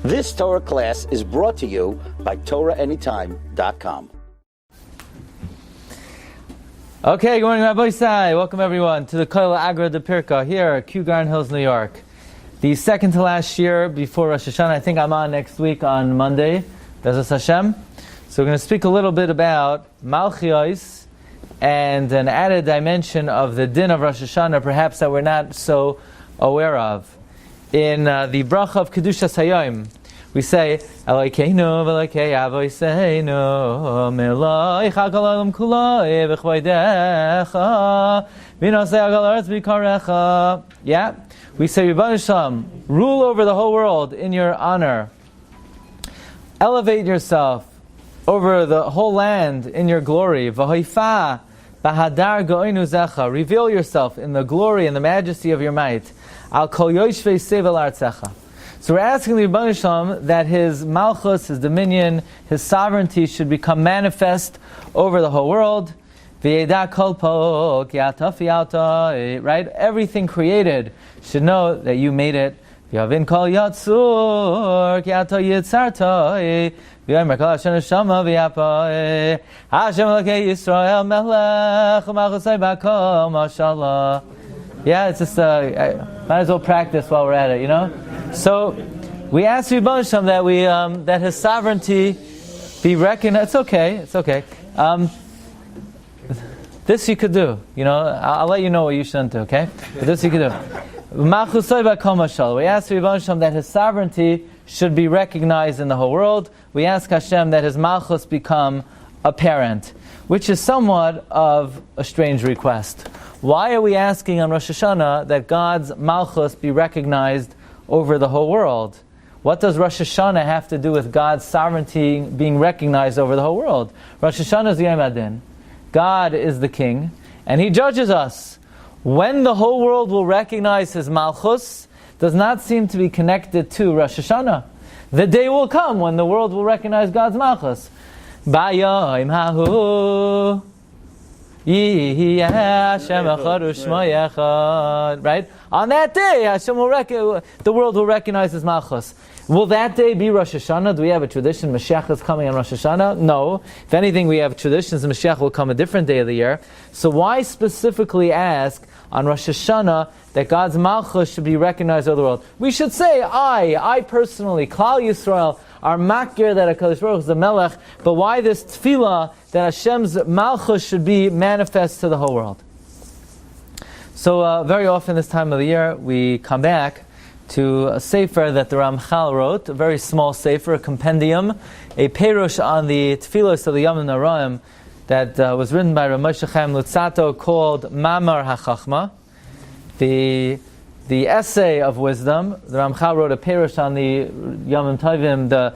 This Torah class is brought to you by TorahAnytime.com. Okay, good morning, Rabbi Sai. Welcome everyone to the Koil Agra de Pirka here at Kluger Hills, New York. The second to last year before Rosh Hashanah. I think I'm on next week on Monday, Bezos Hashem. So we're going to speak a little bit about Malchios and an added dimension of the din of Rosh Hashanah, perhaps that we're not so aware of. In the bracha of Kedushas Hayom, we say, Elokeinu v'Elokei Avoseinu Melech HaKol Olam Kulo V'chvodecha V'nosei HaKol Haaretz B'karecha. Yeah, we say, Rebbeinu Shalom, rule over the whole world in your honor. Elevate yourself over the whole land in your glory. V'hoifa b'hadar go'inu zecha. Reveal yourself in the glory and the majesty of your might. Al kol yoshvei sevel artzecha. So we're asking the Rebbeinu Shalom that His malchus, His dominion, His sovereignty should become manifest over the whole world. V'yeda kol po ki ata fi'alta. Right? Everything created should know that you made it. V'yavin kol yatzur ki ata yitzarta. V'yomer kol Hashem neshama v'yapa. Hashem Elokei Yisrael melech u'malchusay b'kol mashallah. Yeah, it's just, might as well practice while we're at it, you know? So, we ask Rebbeinu Shalom that that His sovereignty be recognized. It's okay. This you could do, you know? I'll let you know what you shouldn't do, okay? But this you could do. We ask Rebbeinu Shalom that His sovereignty should be recognized in the whole world. We ask Hashem that His malchus become apparent, which is somewhat of a strange request. Why are we asking on Rosh Hashanah that God's malchus be recognized over the whole world? What does Rosh Hashanah have to do with God's sovereignty being recognized over the whole world? Rosh Hashanah is Yom Adin. God is the king, and He judges us. When the whole world will recognize His malchus does not seem to be connected to Rosh Hashanah. The day will come when the world will recognize God's malchus. Ba'yom hahu right? On that day, Hashem the world will recognize His malchus. Will that day be Rosh Hashanah? Do we have a tradition Mashiach is coming on Rosh Hashanah? No. If anything, we have traditions Mashiach will come a different day of the year. So why specifically ask on Rosh Hashanah that God's malchus should be recognized over the world? We should say, I personally, Klal Yisrael, are makir that HaKadosh Baruch Hu is the Melech, but why this tefillah that Hashem's malchus should be manifest to the whole world? So very often this time of the year we come back to a sefer that the Ramchal wrote, a very small sefer, a compendium, a perush on the tefillos of the Yom Noraim that was written by Rav Moshe Chaim Luzzatto called Mamar HaChachma, the essay of wisdom. The Ramchal wrote a perush on the Yom Tovim, the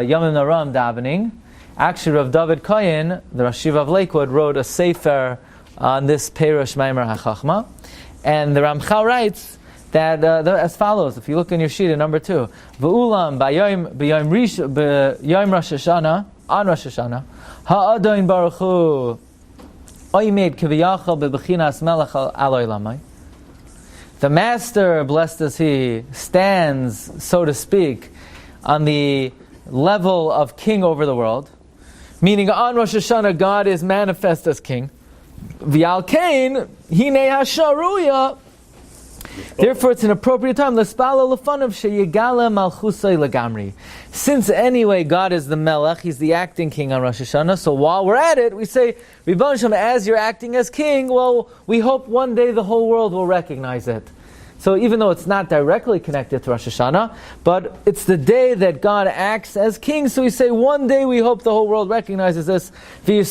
Yom Noraim davening. Actually, Rav David Kohen, the Rosh Yeshiva of Lakewood, wrote a sefer on this perush Mamar HaChachma, and the Ramchal writes that as follows. If you look in your sheet at number 2, V'ulam b'yom Rosh Hashanah, on Rosh Hashanah, ha'adon baruch hu oimed kiviyachal bebechinas melech al olamai. The Master, blessed is He, stands, so to speak, on the level of king over the world. Meaning, on Rosh Hashanah, God is manifest as king. V'al kain hinei hasharuya. Therefore, it's an appropriate time. L'spala l'fanav sheyigala malchusay legamri. Since anyway, God is the Melech, He's the acting king on Rosh Hashanah. So while we're at it, we say, Rebbeinu Shalom, as you're acting as king, well, we hope one day the whole world will recognize it. So even though it's not directly connected to Rosh Hashanah, but it's the day that God acts as king, so we say one day we hope the whole world recognizes this, and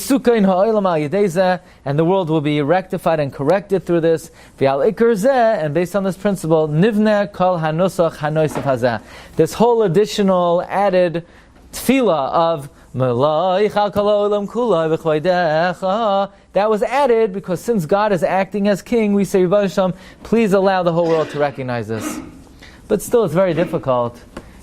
the world will be rectified and corrected through this, and based on this principle, this whole additional added tefillah of that was added because since God is acting as king, we say, please allow the whole world to recognize this. But still, it's very difficult.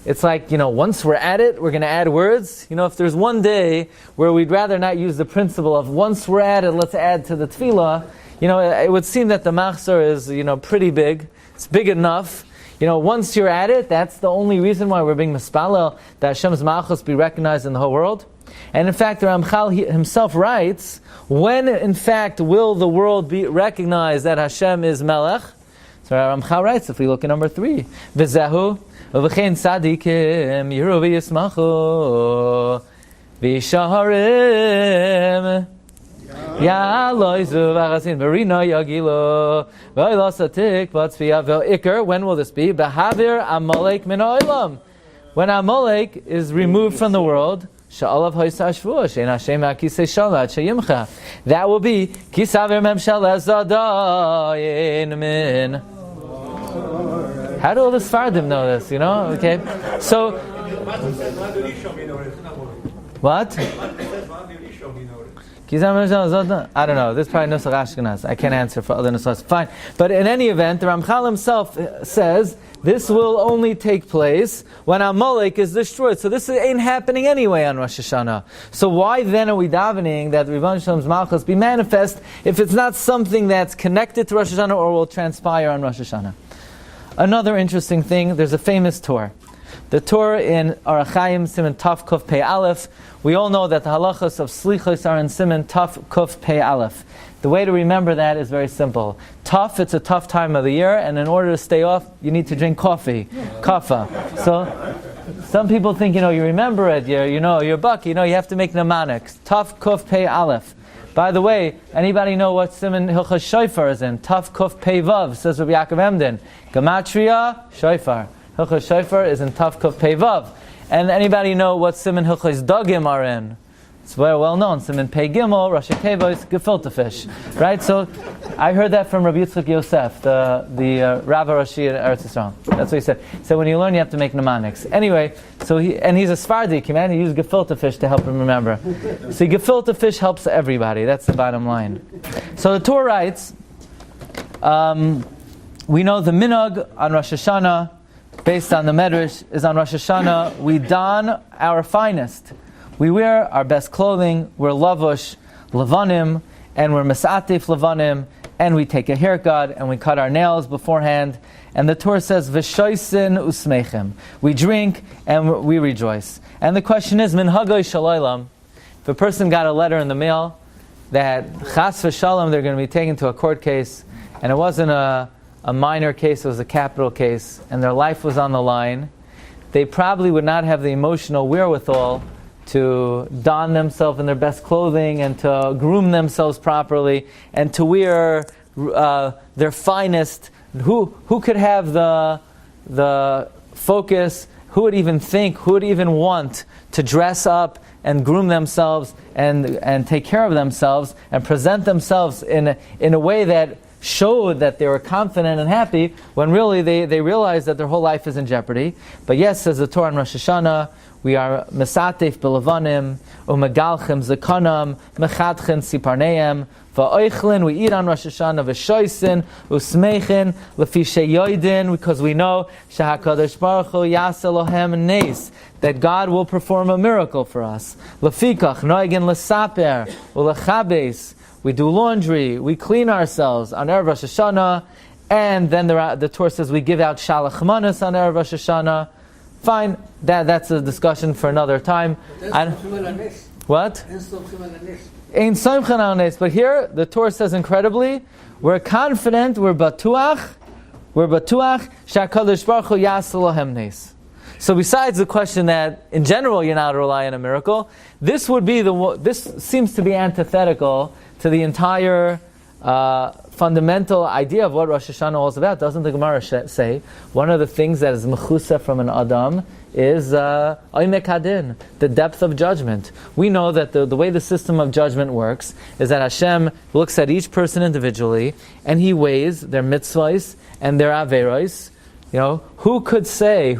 It's like, once we're at it, we're going to add words. If there's one day where we'd rather not use the principle of once we're at it, let's add to the tefillah, it would seem that the machzor is, pretty big. It's big enough. once you're at it, that's the only reason why we're being mispalel, that Hashem's malchus be recognized in the whole world. And in fact, the Ramchal himself writes, when in fact will the world be recognized that Hashem is Melech? So Ramchal writes, if we look at number 3, V'zehu, v'chein tzadikim, yiru v'yismachu, v'yishaharim, ya'aloizu v'achasin, v'rina yagilo, v'oilasatik, v'atzviyah, v'ikr, when will this be? B'havir Amalek min ha'olam. When Amalek is removed from the world, that will be Kisavir Memshel Zadayin Min. How do all the Sfardim know this? Okay. So, what? I don't know. This is probably Nusach Ashkenaz. I can't answer for other Nusachs. Fine. But in any event, the Ramchal himself says this will only take place when Amalek is destroyed. So this ain't happening anyway on Rosh Hashanah. So why then are we davening that Ribbon Shalom's Malchus be manifest if it's not something that's connected to Rosh Hashanah or will transpire on Rosh Hashanah? Another interesting thing, there's a famous Torah. The Torah in Arachayim, Siman Taf Kuf Pei Aleph. We all know that the halachas of Slichos are in Siman Taf Kuf Pei Aleph. The way to remember that is very simple. Tough, it's a tough time of the year, and in order to stay off, you need to drink coffee, kafa. So, some people think, you remember it, you're buck, you have to make mnemonics. Taf Kuf Pei Aleph. By the way, anybody know what Siman Hilchas Shofar is in? Taf Kuf Pei Vav, says Rabbi Yaakov Emden. Gematria, Shofar. Hilchas Shofar is in Taf Kuf Pei Vav. And anybody know what Siman Hilchas Dagim are in? It's very well known. Siman Pei Gimel, Rashi Tevos, gefilte fish. Right? So, I heard that from Rabbi Yitzchak Yosef, the Rav Rashi in Eretz Yisrael. That's what he said. So when you learn, you have to make mnemonics. Anyway, he's a Sephardic, man. He used gefilte fish to help him remember. See, gefilte fish helps everybody. That's the bottom line. So the Torah writes, we know the minhag on Rosh Hashanah, based on the Medrash, is on Rosh Hashanah, we don our finest. We wear our best clothing, we're lavush, levanim, and we're mesatif levanim, and we take a haircut, and we cut our nails beforehand. And the Torah says, v'shoisin usmechem. We drink, and we rejoice. And the question is, min hagoy shalaylam, if a person got a letter in the mail, that chas v'shalom, they're going to be taken to a court case, and it wasn't a minor case, it was a capital case, and their life was on the line, they probably would not have the emotional wherewithal to don themselves in their best clothing and to groom themselves properly and to wear their finest. Who could have the focus? Who would even think? Who would even want to dress up and groom themselves and take care of themselves and present themselves in a way that showed that they were confident and happy when really they realized that their whole life is in jeopardy? But yes, says the Torah on Rosh Hashanah, we are mesatif b'levanim, u'megalchem zekanam, mechatchen siparneim, va'oichlin, we eat on Rosh Hashanah, v'shoisin, u'smeichin, lefi sheyoidin, because we know, shehakadosh baruch hu yasa lohem neis, that God will perform a miracle for us. Lefikach, noigin lesaper, u'lechabes, we do laundry, we clean ourselves on Erev Rosh Hashanah, and then the Torah says we give out shalach manas on Erev Rosh Hashanah. Fine, that's a discussion for another time. What? Ein somchen al nes. But here, the Torah says incredibly, we're confident, we're batuach, shakadosh baruch hu yasa lohem nes. So besides the question that, in general, you're not relying on a miracle, this seems to be antithetical to the entire fundamental idea of what Rosh Hashanah is about. Doesn't the Gemara say one of the things that is mechusa from an Adam is oimek hadin, the depth of judgment? We know that the way the system of judgment works is that Hashem looks at each person individually and He weighs their mitzvahs and their averos. Who could say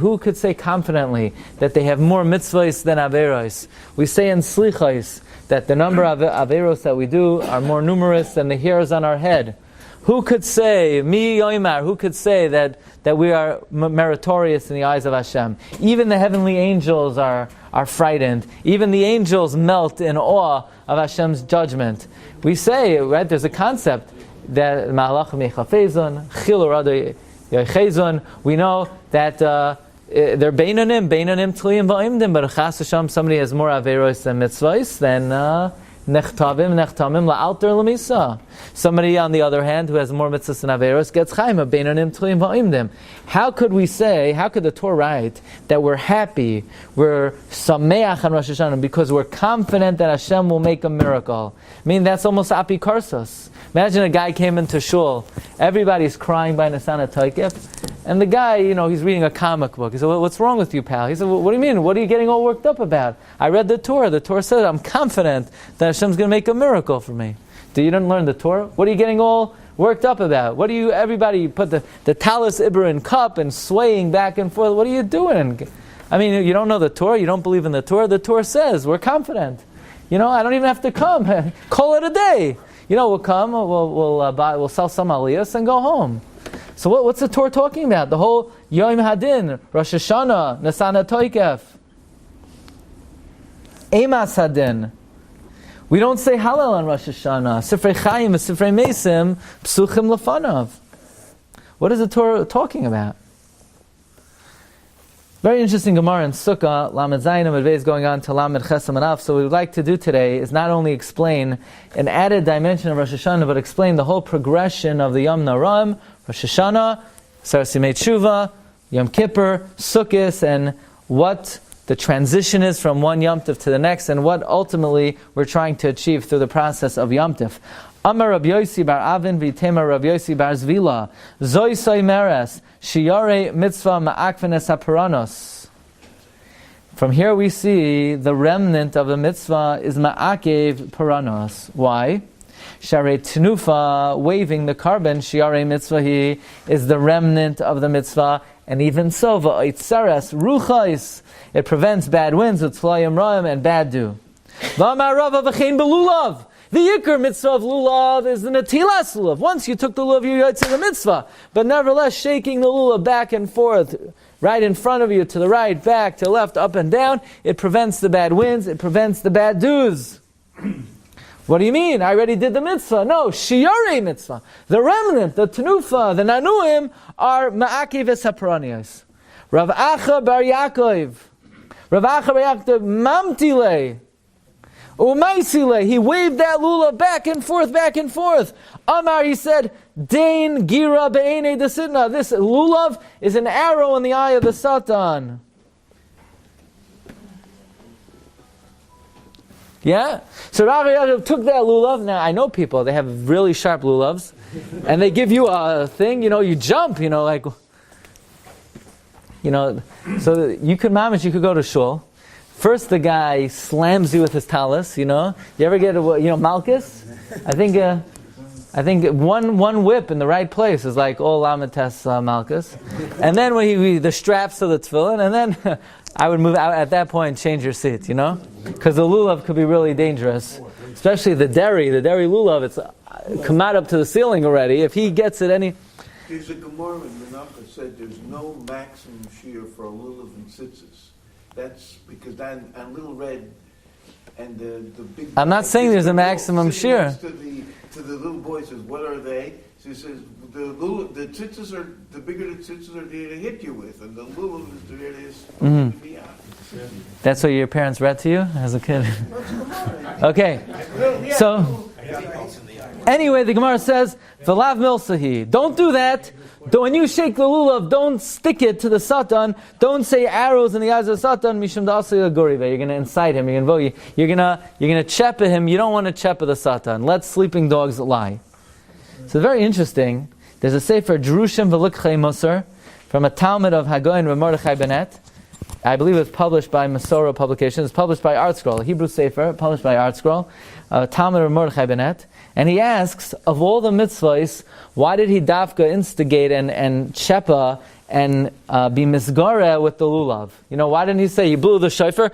confidently that they have more mitzvahs than averos? We say in slichos that the number of averos that we do are more numerous than the hairs on our head. Who could say, mi yoimar, who could say that we are meritorious in the eyes of Hashem? Even the heavenly angels are frightened. Even the angels melt in awe of Hashem's judgment. We say, right, there's a concept that Malach mechafezon, chil urado We know that they're beinanim tliyim va'imdim, but chas Hashem, somebody has more averos than mitzvahs, then nechtamim la'alter l'misa. Somebody, on the other hand, who has more mitzvahs than averos, gets chayim, beinanim tliyim va'imdim. How could the Torah write that we're happy, we're sameach on Rosh Hashanah, because we're confident that Hashem will make a miracle? I mean, that's almost apikarsos. Imagine a guy came into shul, everybody's crying by Nasana Taikif, and the guy, he's reading a comic book. He said, what's wrong with you, pal? He said, what do you mean? What are you getting all worked up about? I read the Torah. The Torah said, I'm confident that Hashem's going to make a miracle for me. You didn't learn the Torah? What are you getting all worked up about? Everybody put the talis ibra in cup and swaying back and forth. What are you doing? I mean, you don't know the Torah? You don't believe in the Torah? The Torah says, we're confident. I don't even have to come. Call it a day. We'll come, we'll sell some holiest and go home. So what's the Torah talking about? The whole Yom Hadin, Rosh Hashanah, Nasana Toikef, Emas Hadin. We don't say Hallel on Rosh Hashanah. Sifrei Chaim, Sifrei Mesim, Psuchim Lefanav. What is the Torah talking about? Very interesting Gemara in Sukkah, Lamed Zayin Amud Beis, going on to Lamed Chesam and Af. So what we'd like to do today is not only explain an added dimension of Rosh Hashanah, but explain the whole progression of the Yom Naram, Rosh Hashanah, Saras Yimei Tshuva, Yom Kippur, Sukkot, and what the transition is from one Yom Tov to the next, and what ultimately we're trying to achieve through the process of Yom Tov. Amar Rabbi Yossi bar Avin v'itema Rabbi Yossi bar Zvila Zoi soy meres Shiure mitzvah ma'akvenes hapuranos. From here we see the remnant of the mitzvah is ma'akev puranos. Why? Share Tnufa, waving the carbon, Shiare mitzvah he is the remnant of the mitzvah, and even so, va'itzares ruchais, it prevents bad winds, utzlayim ra'im, and bad dew. V'amar Rava v'chein belulav. The Yikr mitzvah of lulav is the natilas lulav. Once you took the lulav, you yotze the mitzvah. But nevertheless, shaking the lulav back and forth, right in front of you, to the right, back, to left, up and down, it prevents the bad winds, it prevents the bad dews. What do you mean? I already did the mitzvah. No, Shiurim mitzvah. The remnant, the tenufa, the nanuim are ma'akiv esapranias. Rav Acha bar Yaakov. Rav Acha bar Yaakov mamtile. Umaisile, he waved that lulav back and forth, back and forth. Amar, he said, Dain gira be'enei desidna. This lulav is an arrow in the eye of the Satan. Yeah? So Rabbi Yaakov took that lulav. Now, I know people, they have really sharp lulavs. And they give you a thing, you jump, so you could go to shul. First, the guy slams you with his talis. You ever get malchus? I think one whip in the right place is like all lamites malchus, and then when the straps to the tefillin, and then I would move out at that point, change your seat, because the lulav could be really dangerous, especially the dairy lulav. It's come out up to the ceiling already. If he gets it There's a Gemara in Menachah said there's no maximum shiur for a lulav and tzitzis. That's because on Little Red and the big... I'm not saying there's a maximum shiur. To the little boy says, what are they? So he says, the tzitzis are, the bigger the tzitzis are there to hit you with, and the lulav is there to supposed to be out. That's what your parents read to you as a kid? Okay. So, anyway, the Gemara says, V'lav milsahi. Don't do that. When you shake the lulav, don't stick it to the satan. Don't say arrows in the eyes of the satan. Mishum da'asei l'gorive. You're going to incite him. You're going to chepa him. You don't want to chepa the satan. Let sleeping dogs lie. So very interesting. There's a sefer Jerushim v'Likchei Musar from a Talmud of Hagoyin Rav Mordechai Bennett. I believe it's published by Masorah Publications. It's published by Art Scroll, a Hebrew sefer published by Art Scroll. Talmud of Mordechai Bennett. And he asks, of all the mitzvahs, why did he dafka instigate and chepa and be misgara with the lulav? Why didn't he say, he blew the shofar,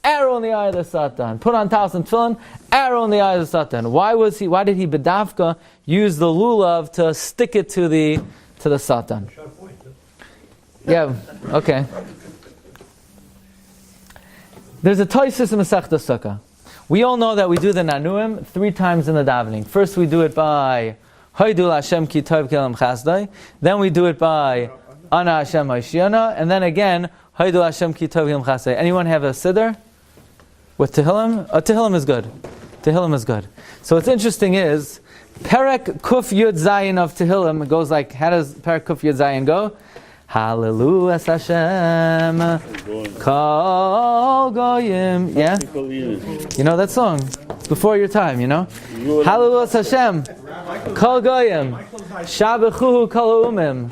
arrow in the eye of the satan, put on talis and tefillin, arrow in the eye of the satan? Why did he bedafka use the lulav to stick it to the satan? Yeah, okay. There's a Toysis in Masechta Sukkah. We all know that we do the nanuim 3 times in the davening. First we do it by Hoidu Hashem ki tov kelam chasdai. Then we do it by Ana Hashem Hashiana, and then again Hoidu Hashem ki tov kelam chasdai. Anyone have a siddur with Tehillim? Tehillim is good. Tehillim is good. So what's interesting is Perek Kuf Yud Zayin of Tehillim goes like, how does Perek Kuf Yud Zayin go? Hallelujah Hashem Kol Goyim. Yeah? You know that song? It's before your time, you know? Hallelujah Hashem Kol Goyim Shabechuhu Kol Umim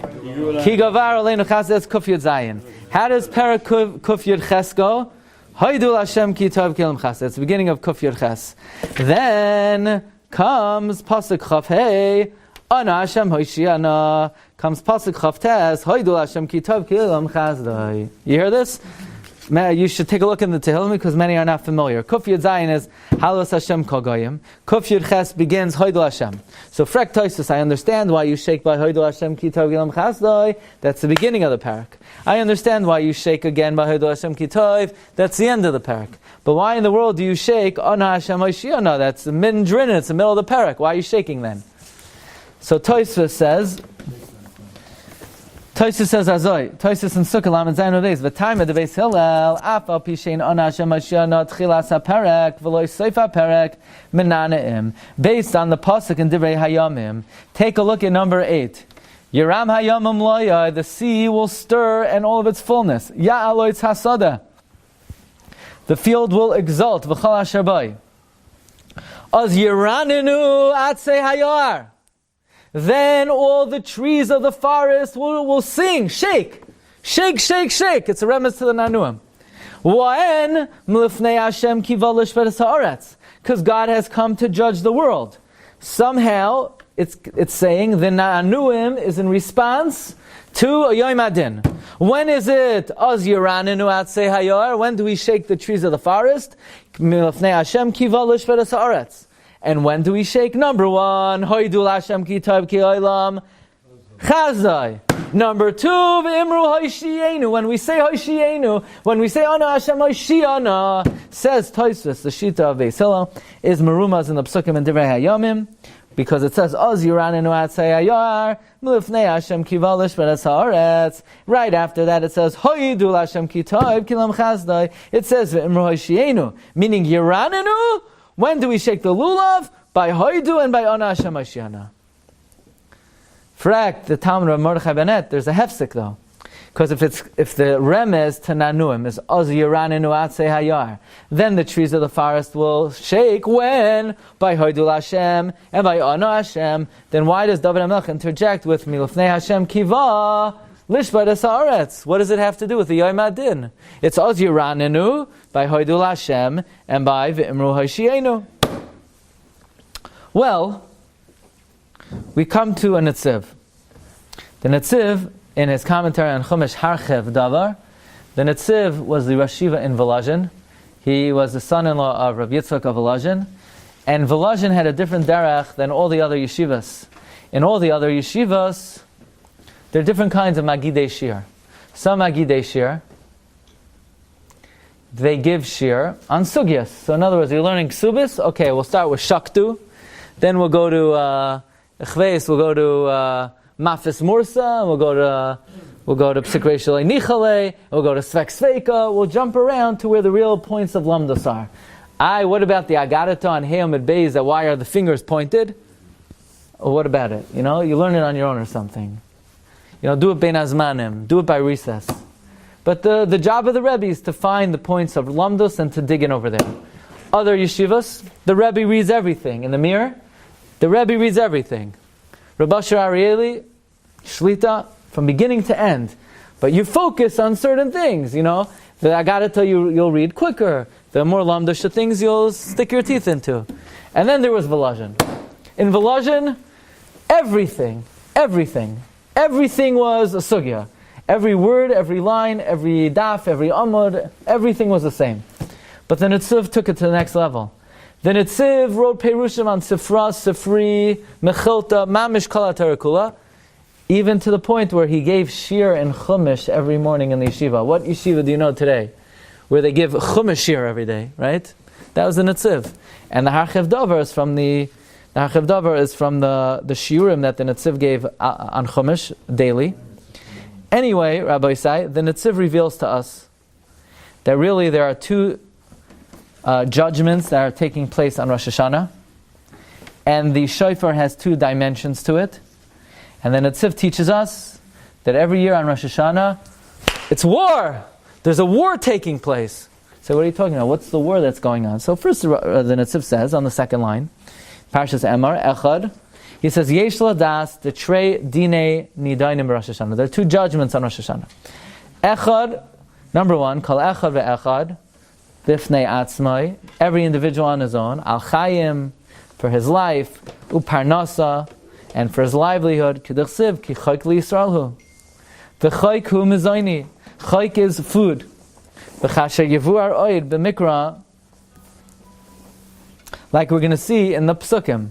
Ki Gavar Aleinu Chas. That's Kuf Yud Zayin. How does Perek Kuf Yud Ches go? Haidul Hashem Ki Tov Kelam Ches. That's the beginning of Kuf Yud Ches. Then comes Pasuk Chav Hey Ana Hashem Hoshiana. Comes Pasuk Chav Tes Haidul Hashem Ki Tov Kelam Ches. You hear this? You should take a look in the Tehillim because many are not familiar. Kuf Yud Zayin is Halos Hashem Kol Goyim. Kuf Yud Ches begins Haidul Hashem. So Frek Toisus, I understand why you shake by Haidul Hashem Ki Tov Kelam Ches. That's the beginning of the parak. I understand why you shake again by Haidul Hashem Ki Tov. That's the end of the parak. But why in the world do you shake Ana Hashem Hoshiana? That's the min drin. It's the middle of the parak. Why are you shaking then? So Toisus says Azoi. Toisus in Sukkah Lamed Zayin Odeis. V'tayma deveis Hillel. Af al pishein Ana Hashem Hoshiana tchilas haperek v'lo seif haperek menanaim. Based on the pasuk in Divrei Hayamim. Take a look at number 8. Yeram Hayamim loya. The sea will stir and all of its fullness. Ya'aloitz hasada. The field will exult. V'chal asher bai. Az yiraninu atzei hayar. Then all the trees of the forest will sing, shake, shake, shake, shake. It's a reference to the Nanuim. When Mlifnei Hashem kivalish v'esaretz, because God has come to judge the world. Somehow it's saying the Nanuim is in response to Yom Adin. When is it? Az yiraninu atzei hayar. When do we shake the trees of the forest? Mlifnei Hashem kivalish v'esaretz. And when do we shake? Number 1, Hoidul Hashem ki tov ki olam chazai. Number 2, V'imru Hoishienu. When we say Hoishienu, when we say Ana Hashem Hoshiana, says Toisvus, the Shita of Beis Hillel, is Merumaz in the Psukim and Divrei Hayamim, because it says Az Yiranenu Atzei Hayar M'lifnei Hashem Kivalish V'eretz Haaretz. Right after that it says Hoidul Hashem ki tov ki olam chazdai. It says V'imru Hoishienu, meaning Yiranenu. When do we shake the lulav? By Hoidu and by Ana Hashem Hoshiana. Frak, the Talmud of Mordechai Benet, there's a hefsek though. Because if the remez to Nanuim is Az Yiranenu Atzei Hayar, then the trees of the forest will shake when? By Hoidu Hashem and by Ana Hashem. Then why does David HaMelech interject with Milufnei Hashem Kiva Lishbad Haaretz? What does it have to do with the Yom Adin? It's Az Yiranenu by Hoidul Hashem and by V'imru Hoshienu. Well, we come to a Netziv. The Netziv, in his commentary on Chumash Harchev Davar, the Netziv was the Rosh Yeshiva in Volozhin. He was the son-in-law of Rabbi Yitzchak of Volozhin. And Volozhin had a different derech than all the other yeshivas. In all the other yeshivas, there are different kinds of Magidei Shiur. Some Magidei Shiur, they give Shiur on Sugyas. So in other words, you're learning Ksubis, okay, we'll start with Shaktu, then we'll go to Chveis, we'll go to Mafis Mursa, we'll go to Psik Reishal Nichale, we'll go to Svek Sveika, we'll jump around to where the real points of Lamdas are. What about the Agadata on Heomid Beis, that why are the fingers pointed? Or what about it? You learn it on your own or something. Do it bein azmanim, do it by recess. But the job of the Rebbe is to find the points of Lamdos and to dig in over there. Other yeshivas, the Rebbe reads everything. In the mirror, the Rebbe reads everything. Rabbi Asher Arieli, Shlita, from beginning to end. But you focus on certain things, The Agadata you'll read quicker. The more Lamdosha things you'll stick your teeth into. And then there was Volozhin. In Volozhin, everything was a sugya. Every word, every line, every daf, every amud, everything was the same. But the Netziv took it to the next level. The Netziv wrote Perushim on Sifra, Sifri, Mechilta, Mamish Kala Terakula, even to the point where he gave Shiur and Chumash every morning in the yeshiva. What yeshiva do you know today? Where they give Chumash Shiur every day, right? That was the Netziv. And the Harchev Dover is from the The Hachiv Davar is from the Shiurim that the Netziv gave on Chumash daily. Anyway, Rabbi Isai, the Netziv reveals to us that really there are two judgments that are taking place on Rosh Hashanah, and the shofar has two dimensions to it. And the Netziv teaches us that every year on Rosh Hashanah, it's war! There's a war taking place. So what are you talking about? What's the war that's going on? So first the Netziv says on the second line, Parshas Emor, Echad, he says, Yesh ladas detrei dine nidainim Rosh Hashanah. There are two judgments on Rosh Hashanah. Echad, number one, kol echad ve'echad, bifnei atzmai, every individual on his own, al chayim, for his life, uparnasa, and for his livelihood, k'dechsiv, ki chayk li Yisrael hu. V'chayk hu mizayni. Chayk is food. V'chasher yevuar oid b'mikra, like we're going to see in the Psukim.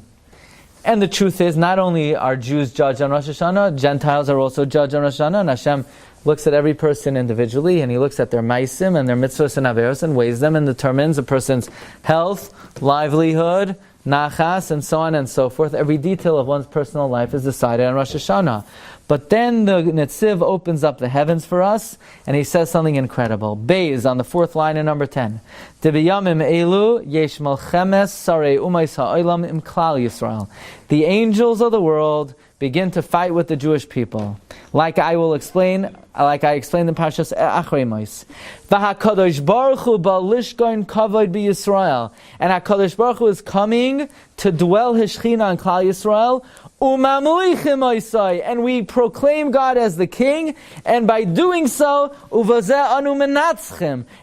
And the truth is, not only are Jews judged on Rosh Hashanah, Gentiles are also judged on Rosh Hashanah, and Hashem looks at every person individually, and He looks at their maisim and their mitzvahs and averos, and weighs them and determines a person's health, livelihood, nachas, and so on and so forth. Every detail of one's personal life is decided on Rosh Hashanah. But then the Netziv opens up the heavens for us, and he says something incredible. Beis, on the fourth line in number 10. Debiyamim elu yesh malchemes sarei umais ha'olam im klal Yisrael. The angels of the world begin to fight with the Jewish people. Like I explained in Parshas Achrei Mos. V'hakadosh Baruch Hu ba'lishgon kavod b'Yisrael. And HaKadosh Baruch Hu is coming to dwell His Shechina on Klal Yisrael. And we proclaim God as the King, and by doing so,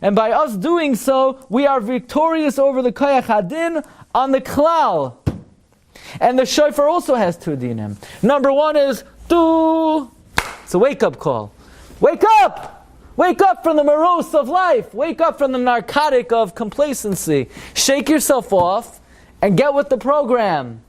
and by us doing so, we are victorious over the Koyach Hadin on the Klal. And the shofar also has two dinim. Number one is, it's a wake-up call. Wake up! Wake up from the morose of life. Wake up from the narcotic of complacency. Shake yourself off and get with the program.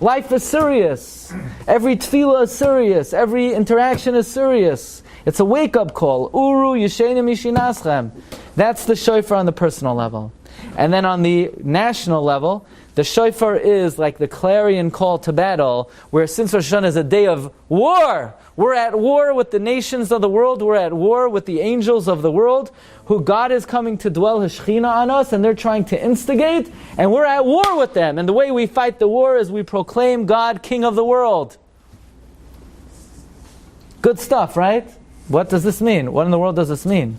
Life is serious. Every tefillah is serious. Every interaction is serious. It's a wake-up call. Uru yishenim yishinaschem. That's the shofar on the personal level. And then on the national level, the shofar is like the clarion call to battle, where since Rosh Hashanah is a day of war, we're at war with the nations of the world, we're at war with the angels of the world, who God is coming to dwell His Shechina on us, and they're trying to instigate, and we're at war with them. And the way we fight the war is we proclaim God King of the world. Good stuff, right? What does this mean? What in the world does this mean?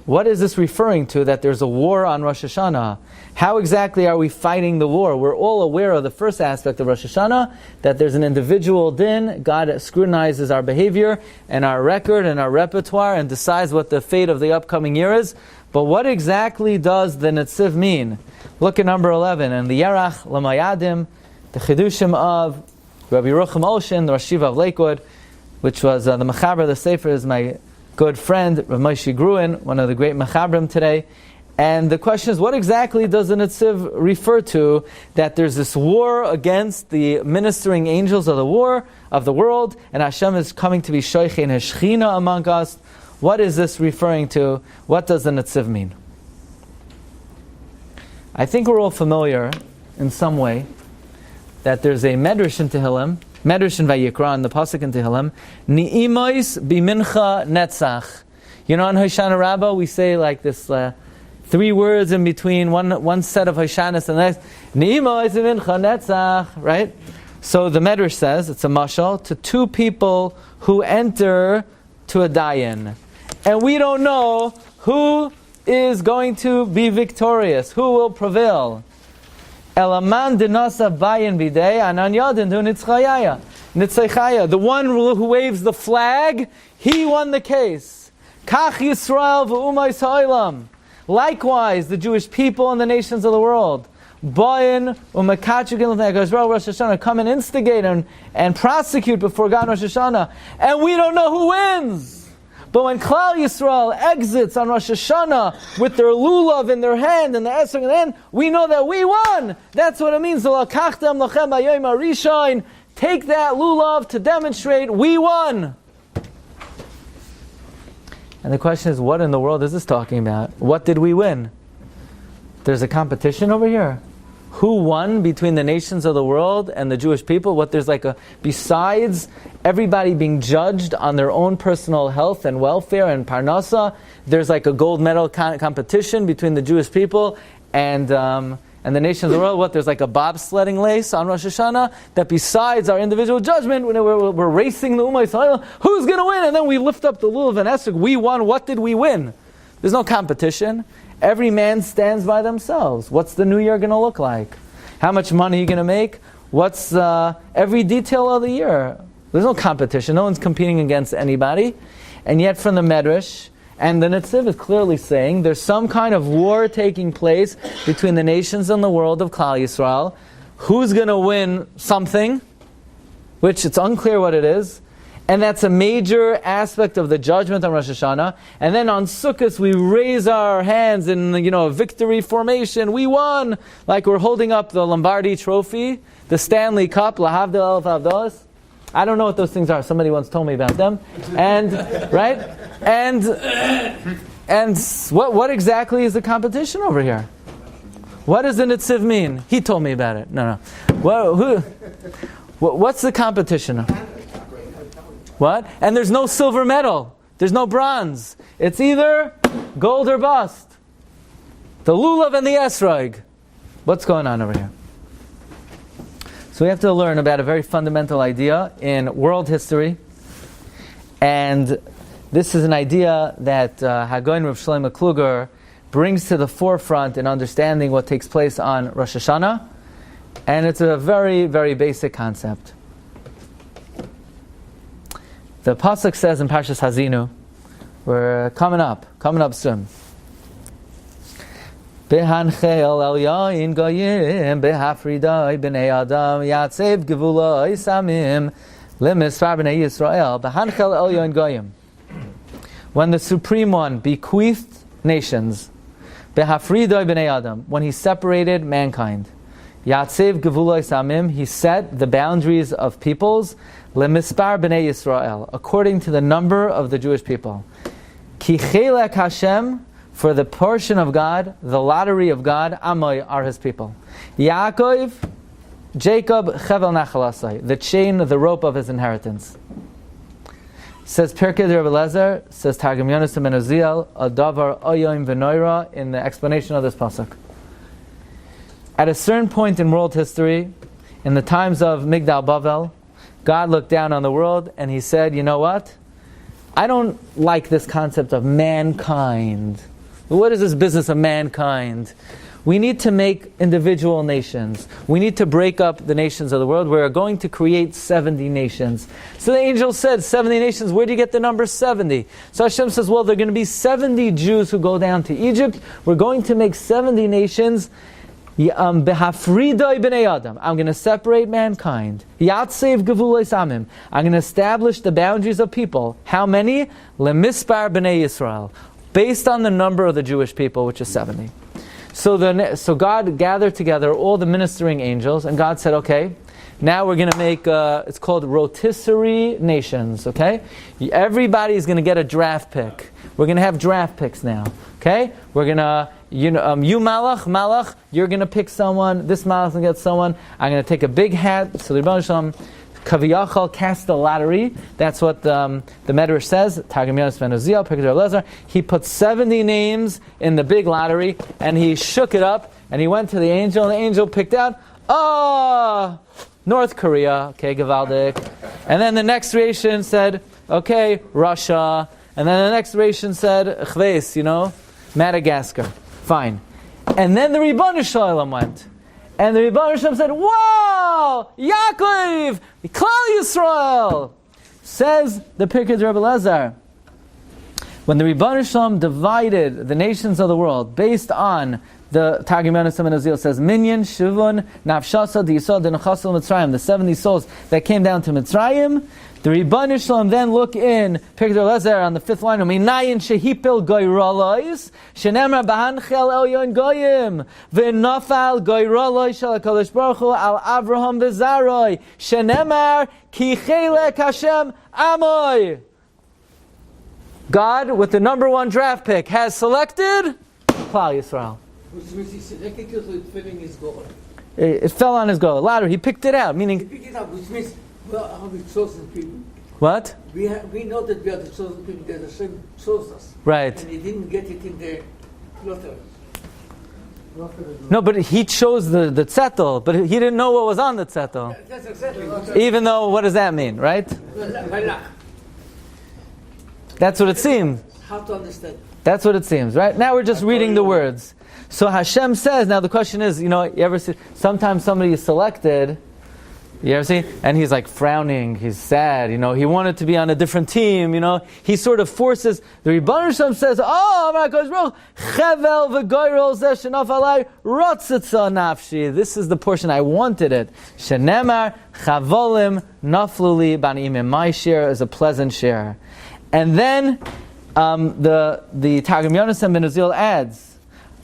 What is this referring to, that there's a war on Rosh Hashanah? How exactly are we fighting the war? We're all aware of the first aspect of Rosh Hashanah, that there's an individual din. God scrutinizes our behavior and our record and our repertoire and decides what the fate of the upcoming year is. But what exactly does the Netziv mean? Look at number 11, and the Yarach Lamayadim, the Chidushim of Rabbi Yehuda HaNasi, the Rosh Hashiva of Lakewood, which was the Mechaber, the Sefer is my good friend, Rav Moshe Gruen, one of the great Mechabrim today. And the question is, what exactly does the Netziv refer to, that there's this war against the ministering angels of the world, and Hashem is coming to be Shoichin His Shechina among us? What is this referring to? What does the Netziv mean? I think we're all familiar, in some way, that there's a Medrash in Tehillim, Medrash in Vayikra, and the Pasuk in Tehillim, Ni'imois bimincha netzach. You know, on Hoshana Rabbah, we say like this, 3 words in between one set of Hoshanas and the next. Ni'imois bimincha netzach, right? So the Medrash says, it's a mashal, to 2 people who enter to a dayan. And we don't know who is going to be victorious, who will prevail. Elaman dinasa bayin bidei ananyadin du nitzchaya. The one who waves the flag, he won the case. Kach Yisrael v'umay ha'olam. Likewise, the Jewish people and the nations of the world. Bayin u'mekachugin l'nei Rosh Hashanah, come and instigate and prosecute before God Rosh Hashanah. And we don't know who wins. But when Klal Yisrael exits on Rosh Hashanah with their lulav in their hand and the esrog in their hand, we know that we won. That's what it means. Take that lulav to demonstrate we won. And the question is, what in the world is this talking about? What did we win? There's a competition over here. who won between the nations of the world and the Jewish people, what there's like besides everybody being judged on their own personal health and welfare and parnasa, there's like a gold medal competition between the Jewish people and the nations of the world. What, there's like a bobsledding race on Rosh Hashanah, that besides our individual judgment, we're racing the Ummah Yisrael, who's going to win? And then we lift up the lulav and esrog, we won, what did we win? There's no competition. Every man stands by themselves. What's the new year going to look like? How much money are you going to make? What's every detail of the year? There's no competition. No one's competing against anybody. And yet from the Medrash, and the Netziv is clearly saying there's some kind of war taking place between the nations and the world of Klal Yisrael. Who's going to win something, which it's unclear what it is. And that's a major aspect of the judgment on Rosh Hashanah. And then on Sukkot we raise our hands in victory formation. We won, like we're holding up the Lombardi Trophy, the Stanley Cup, Lahavdil Elf Avdos. I don't know what those things are. Somebody once told me about them. And right, and what exactly is the competition over here? What does the Netziv mean? He told me about it. No. What's the competition? What? And there's no silver medal. There's no bronze. It's either gold or bust. The lulav and the esrog. What's going on over here? So we have to learn about a very fundamental idea in world history. And this is an idea that Hagoyin Rav Shlomo Kluger brings to the forefront in understanding what takes place on Rosh Hashanah. And it's a very, very basic concept. The pasuk says in Parshas Hazinu, we're coming up soon. Behanchel el yain goyim behafridai b'nei adam yatsev gevulai samim lemisfar b'nei Yisrael behanchel el yain goyim. When the Supreme One bequeathed nations, behafridai b'nei adam, when He separated mankind, yatsev gevulai samim, He set the boundaries of peoples, lemisfar b'nei Yisrael, according to the number of the Jewish people. Ki chelek Hashem, for the portion of God, the lottery of God, Amoy, are His people. Yaakov, Jacob, Chevel Nachalasai, the chain, the rope of his inheritance. Says Pirkei Rabbi Lezer, says Targum Yonas ben Uziel, Adavar Oyoim v'Noira, in the explanation of this pasuk. At a certain point in world history, in the times of Migdal Bavel, God looked down on the world and He said, you know what? I don't like this concept of mankind. What is this business of mankind? We need to make individual nations. We need to break up the nations of the world. We're going to create 70 nations. So the angel said, 70 nations, where do you get the number 70? So Hashem says, well, there are going to be 70 Jews who go down to Egypt. We're going to make 70 nations. Behafridai b'nei Adam. I'm going to separate mankind. Yatsev gevulei samim. I'm going to establish the boundaries of people. How many? Lemispar b'nei Yisrael. Based on the number of the Jewish people, which is 70. So God gathered together all the ministering angels, and God said, okay, now we're going to make, it's called rotisserie nations, okay? Everybody's going to get a draft pick. We're going to have draft picks now, okay? We're going to, you Malach, you're going to pick someone, this Malach's going to get someone, I'm going to take a big hat, so the Rebbeinu Shalom, Kaviyachal cast the lottery. That's what the Medrash says. Targum Yonas ben Uziel, Pirkei Rabbi Lezer. He put 70 names in the big lottery, and he shook it up, and he went to the angel, and the angel picked out, North Korea, okay, Gavaldik. And then the next ration said, okay, Russia. And then the next ration said, Chves, Madagascar. Fine. And then the Ribbon Shalom went. And the Ribbon Shalom said, wow, Yaakov, Klal Yisrael. Says the Pirkei Rabbi Lezer, when the Ribbon Shalom divided the nations of the world based on the Targum Yonas ben Uziel says, Minyan, Shivun, Nafshasa, D'Yisrael, D'Nechasel, Mitzrayim, the 70 souls that came down to Mitzrayim. The Ribbon Shalom then look in Pirkei Rabbi Lezer on the 5th line, Minayin shehipil goyralois, shenemar bahanchel el yon goyim, v'nafal goyralois shel HaKadosh Baruch Hu al Avraham v'Zaroi, shenemar ki chelek Hashem amoy. God, with the number 1 draft pick, has selected Klal Yisrael. It fell on his go. Ladder, he picked it out, meaning... He picked it up, which means we are the chosen people. What? We know that we are the chosen people, that Hashem chose us. Right. And he didn't get it in the lottery. No, but he chose the zettel, but he didn't know what was on the zettel. That's exactly. Even though, what does that mean, right? That's what it seems. How to understand? That's what it seems, right? Now we're just reading the words. So Hashem says, now the question is, you ever see, sometimes somebody is selected, you ever see? And he's like frowning, he's sad, he wanted to be on a different team, he sort of forces, the Rebbeinu Shem says, oh, my gosh, chevel v'goyrol zeh shenaf alai rotzitza nafshi. This is the portion I wanted it. Shenemar chavolim nafluli banimim. My share is a pleasant share. And then the Targum Yonasan ben Uzziel adds,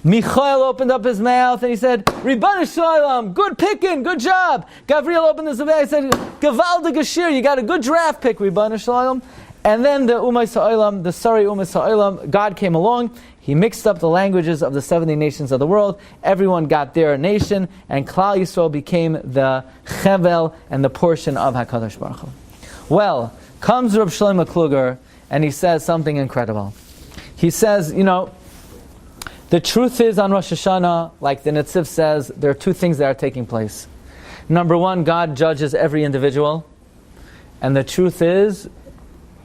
Michael opened up his mouth and he said, Ribbanu Shalom, good picking, good job. Gabriel opened his mouth and said, Gavaldig Ashir, you got a good draft pick, Ribbanu Shalom. And then the Umay Sa'olam, the Sari Umay Sa'olam, God came along, he mixed up the languages of the 70 nations of the world, everyone got their nation, and Klal Yisrael became the Chevel and the portion of HaKadosh Baruch Hu. Well, comes Reb Shlomo Kluger, and he says something incredible. He says, the truth is on Rosh Hashanah, like the Netziv says, there are two things that are taking place. Number one, God judges every individual. And the truth is,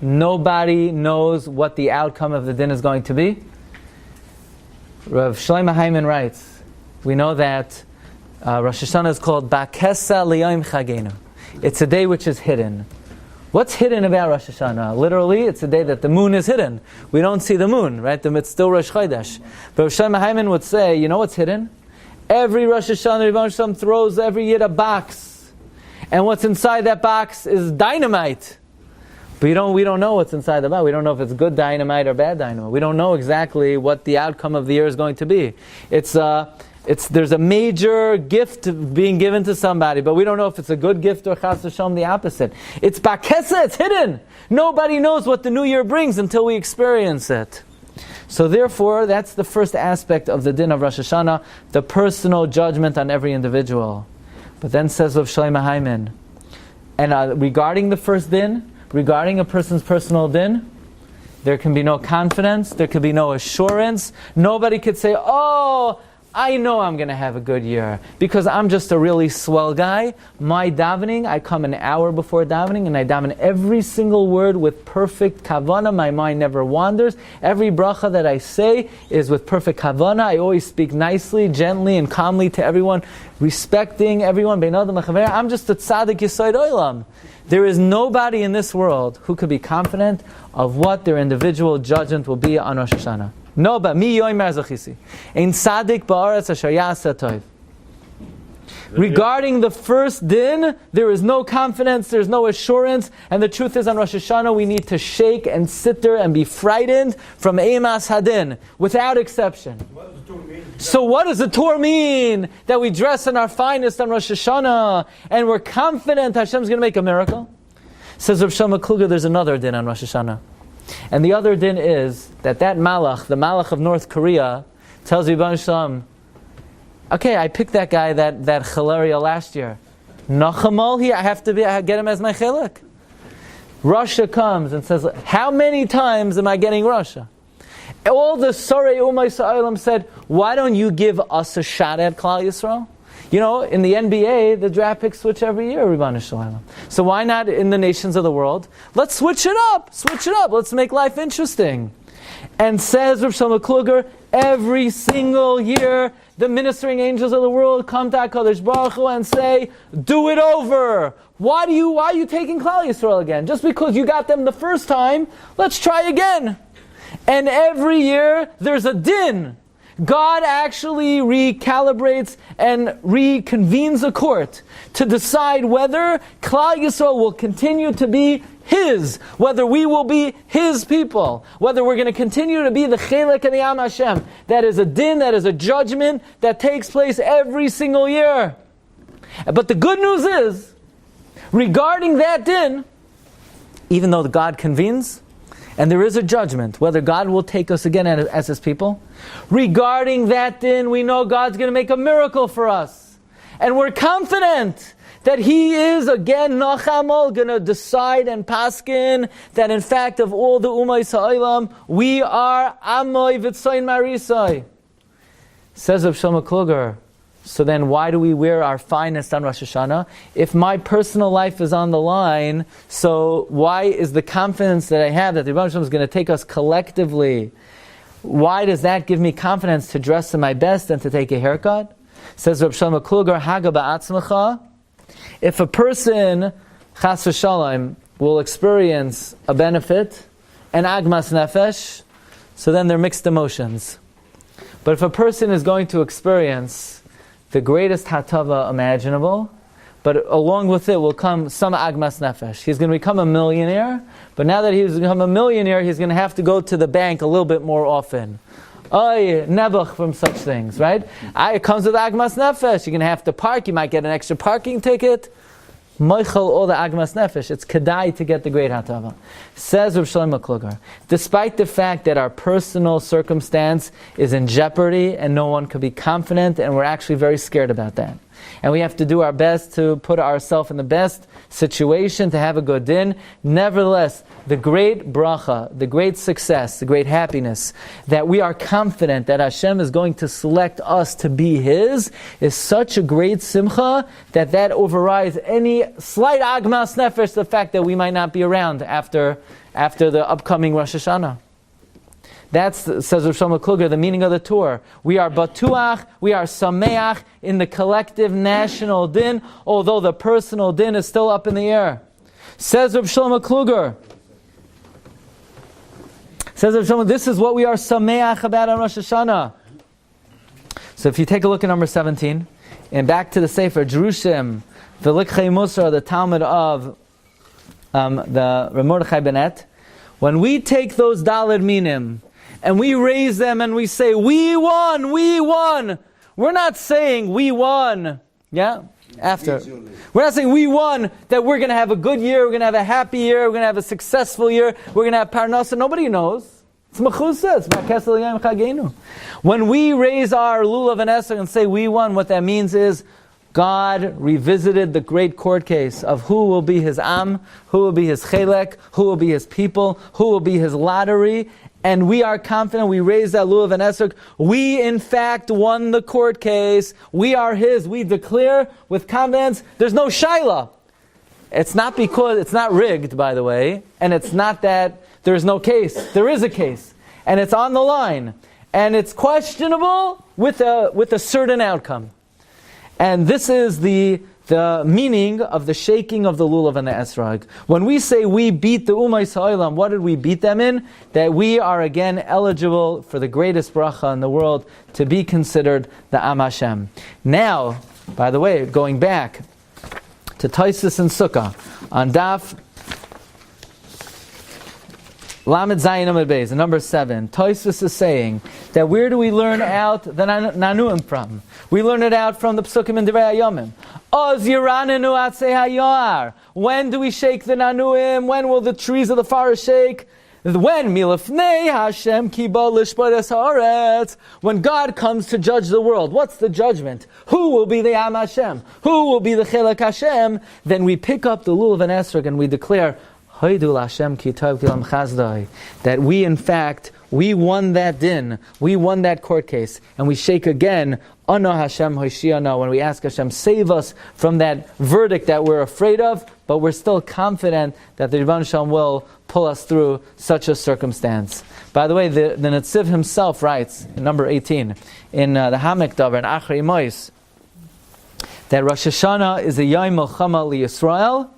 nobody knows what the outcome of the din is going to be. Rav Shlomo Hyman writes, we know that Rosh Hashanah is called Bakesa Liyom Chagenu. It's a day which is hidden. What's hidden about Rosh Hashanah? Literally, it's a day that the moon is hidden. We don't see the moon, right? It's still Rosh Chodesh. But Rosh Hashanah would say, you know what's hidden? Every Rosh Hashanah, Rebbeinu Shalom throws every year a box. And what's inside that box is dynamite. But we don't know what's inside the box. We don't know if it's good dynamite or bad dynamite. We don't know exactly what the outcome of the year is going to be. There's a major gift being given to somebody, but we don't know if it's a good gift or chas v'shalom the opposite. It's bakesa, it's hidden. Nobody knows what the new year brings until we experience it. So therefore, that's the first aspect of the din of Rosh Hashanah, the personal judgment on every individual. But then says Rav Shlomo Hyman, and regarding the first din, regarding a person's personal din, there can be no confidence, there can be no assurance. Nobody could say, oh, I know I'm going to have a good year because I'm just a really swell guy. My davening, I come an hour before davening and I daven every single word with perfect kavanah. My mind never wanders. Every bracha that I say is with perfect kavanah. I always speak nicely, gently, and calmly to everyone, respecting everyone. I'm just a tzaddik yesod olam. There is nobody in this world who could be confident of what their individual judgment will be on Rosh Hashanah. No, but mi yoimer zachisi. Ein tzaddik ba'aretz asher ya'aseh tov. Regarding the first din, there is no confidence, there's no assurance, and the truth is on Rosh Hashanah we need to shake and sit there and be frightened from Eimas Hadin, without exception. What does the Torah mean? So what does the Torah mean? That we dress in our finest on Rosh Hashanah, and we're confident Hashem's going to make a miracle? Says Rav Shlomo Kluger, there's another din on Rosh Hashanah. And the other din is that malach, the malach of North Korea, tells Rebbeinu Shalom, okay, I picked that guy, that chalaria last year. Nachamal here, I have to get him as my chilek. Russia comes and says, how many times am I getting Russia? All the Sarei Umay Sa'olam said, why don't you give us a shot at Klal Yisrael? In the NBA, the draft picks switch every year, Rebbeinu Shalom. So why not in the nations of the world? Let's switch it up. Let's make life interesting. And says Rav Shlomo Kluger, every single year, the ministering angels of the world come to HaKadosh Baruch Hu and say, do it over. Why are you taking Klal Yisrael again? Just because you got them the first time, let's try again. And every year, there's a din. God actually recalibrates and reconvenes a court to decide whether Klal Yisrael will continue to be His, whether we will be His people, whether we're going to continue to be the Chelek and the Am Hashem. That is a din, that is a judgment that takes place every single year. But the good news is, regarding that din, even though God convenes, and there is a judgment, whether God will take us again as His people. Regarding that din, we know God's going to make a miracle for us. And we're confident that He is, again, Nachamol, going to decide and paskin that in fact of all the Umayis Ha'olam, we are Amoy V'tzoyin Marisai. Says Rav Shlomo Kluger, so then why do we wear our finest on Rosh Hashanah? If my personal life is on the line, so why is the confidence that I have that the Rebbe Shalom is going to take us collectively, why does that give me confidence to dress in my best and to take a haircut? Says Rav Shlomo Kluger, Haga ba'atzmecha, if a person, chas v'shalom, will experience a benefit, an agmas nefesh, so then they're mixed emotions. But if a person is going to experience the greatest hatava imaginable, but along with it will come some agmas nefesh. He's going to become a millionaire, but now that he's become a millionaire, he's going to have to go to the bank a little bit more often. Oy, nebuch from such things, right? It comes with agmas nefesh. You're going to have to park. You might get an extra parking ticket. Moichel all the agmas nefesh. It's kedai to get the great hatava. Says Rav Shlomo Kluger, despite the fact that our personal circumstance is in jeopardy and no one could be confident, and we're actually very scared about that. And we have to do our best to put ourselves in the best situation to have a good din. Nevertheless, the great bracha, the great success, the great happiness, that we are confident that Hashem is going to select us to be His, is such a great simcha that overrides any slight agmas nefesh, the fact that we might not be around after the upcoming Rosh Hashanah. That's, says Rav Shlomo Kluger, the meaning of the tour. We are batuach, we are sameach in the collective national din, although the personal din is still up in the air. Says Rav Shlomo Kluger, this is what we are sameach about on Rosh Hashanah. So if you take a look at number 17, and back to the Sefer, Jerusalem, the Likhei Musar, the Talmud of the Mordechai Bennett, when we take those daled minim, and we raise them and we say, we won, we won. We're not saying we won, after. We're not saying we won, that we're going to have a good year, we're going to have a happy year, we're going to have a successful year, we're going to have parnasa. Nobody knows. It's mechusa, it's ma'kesel yom chagenu. When we raise our lulav and esrog and say we won, what that means is God revisited the great court case of who will be His am, who will be His chelek, who will be His people, who will be His lottery, and we are confident, we raise that lulav and esrog, we in fact won the court case, we are His, we declare with confidence, there's no shaila. It's not because, it's not rigged, by the way, and it's not that there's no case. There is a case, and it's on the line, and it's questionable with a certain outcome. And this is the meaning of the shaking of the lulav and the esrog. When we say we beat the Umayis Ha'olam, what did we beat them in? That we are again eligible for the greatest bracha in the world, to be considered the Am Hashem. Now, by the way, going back to Tosfos and Sukkah, on Daf Lamed Zayin Amud Beis, number 7, Tosfos is saying that where do we learn out the Nanuim from? We learn it out from the Psukim and Divrei Hayomim. Oz Yiranenu Atzei Hayar. When do we shake the Nanuim? When will the trees of the forest shake? When Milafnei Hashem Kibo Lishpodes Haaretz. When God comes to judge the world. What's the judgment? Who will be the Am Hashem? Who will be the Chelek Hashem? Then we pick up the lulav and esrog and we declare that we in fact, we won that din, we won that court case, and we shake again, Ana Hashem Hoshiana, when we ask Hashem, save us from that verdict that we're afraid of, but we're still confident that the Rebbe Shalom will pull us through such a circumstance. By the way, the Netziv himself writes, in number 18, in the Hamek Davar, in Achrei Mois, that Rosh Hashanah is a Yom Milchama LiYisrael.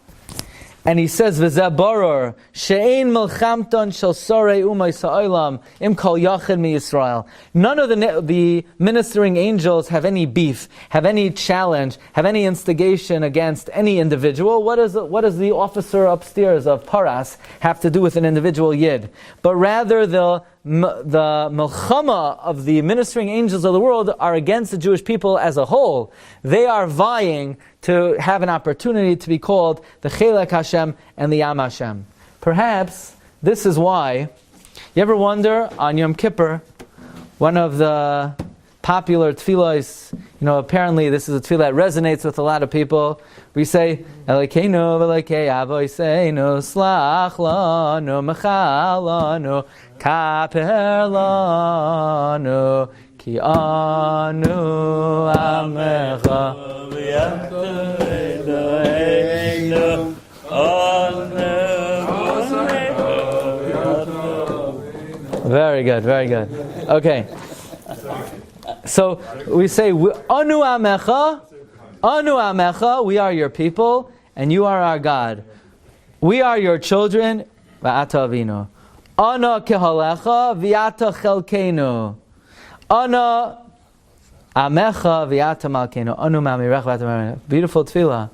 And he says, "V'zeh baror she'ein milchamton shel sorei umayis ha'olam im kol yachid mi Yisrael." None of the ministering angels have any beef, have any challenge, have any instigation against any individual. What does the officer upstairs of Paras have to do with an individual yid? But rather the milchama of the ministering angels of the world are against the Jewish people as a whole. They are vying to have an opportunity to be called the Chelek Hashem and the Am Hashem. Perhaps this is why, you ever wonder, on Yom Kippur, one of the popular tefillos apparently this is a tefillah that resonates with a lot of people. We say, Elokeinu v'Elokei Avoseinu, slach lanu, mechal lanu, kaper lanu, ki anu amecha v'yachtoreinu, Very good, very good. Okay. So we say, Anu Amecha, we are your people, and you are our God. We are your children, V'ata Avinu. Ana Kehalecha, V'ata Chelkeinu. Ana Amecha, V'ata Malkeinu. Anu Mamirech, V'ata Mamirech. Beautiful tefillah.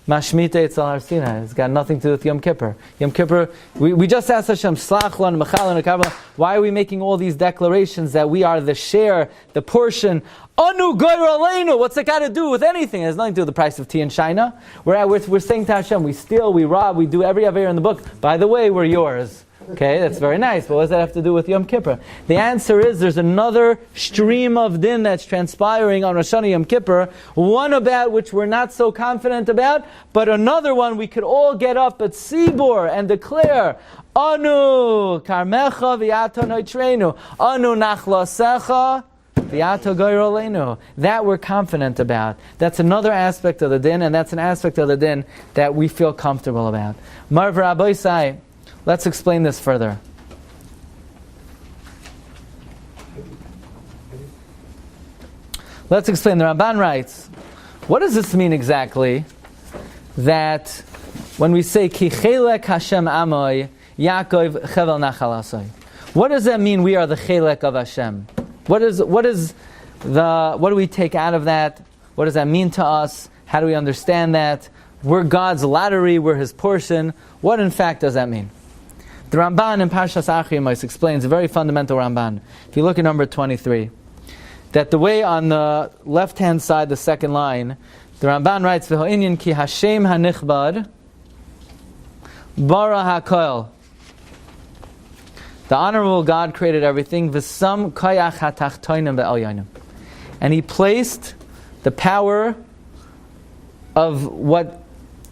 Mashmita Yitzal Har Sinai. It's got nothing to do with Yom Kippur. Yom Kippur, we just asked Hashem, Slach lan, Mechal lan, why are we making all these declarations that we are the share, the portion? Anu Goyr Aleinu. What's it got to do with anything? It has nothing to do with the price of tea in China. We're saying to Hashem, we steal, we rob, we do every aver in the book. By the way, we're yours. Okay, that's very nice, but what does that have to do with Yom Kippur? The answer is there's another stream of din that's transpiring on Rosh Hashanah Yom Kippur, one about which we're not so confident about, but another one we could all get up at Sibor and declare, Anu karmecha v'yato noitrenu, Anu nachlasecha v'yato goyr aleinu. That we're confident about. That's another aspect of the din, and that's an aspect of the din that we feel comfortable about. Marv Rabbi Sai, let's explain this further. Let's explain. The Ramban writes, what does this mean exactly? That when we say, Ki chelek Hashem amoy, Yaakov chevel nachal asay. What does that mean, we are the chelek of Hashem? What do we take out of that? What does that mean to us? How do we understand that? We're God's lottery, we're His portion. What in fact does that mean? The Ramban in Parshas Achrimos explains a very fundamental Ramban. If you look at number 23, that the way on the left-hand side, the second line, the Ramban writes, V'ho'inyan ki Hashem hanichbad bara hakoil. The honorable God created everything, v'sam koyach hatachtoinim ve'elyonim. And He placed the power of what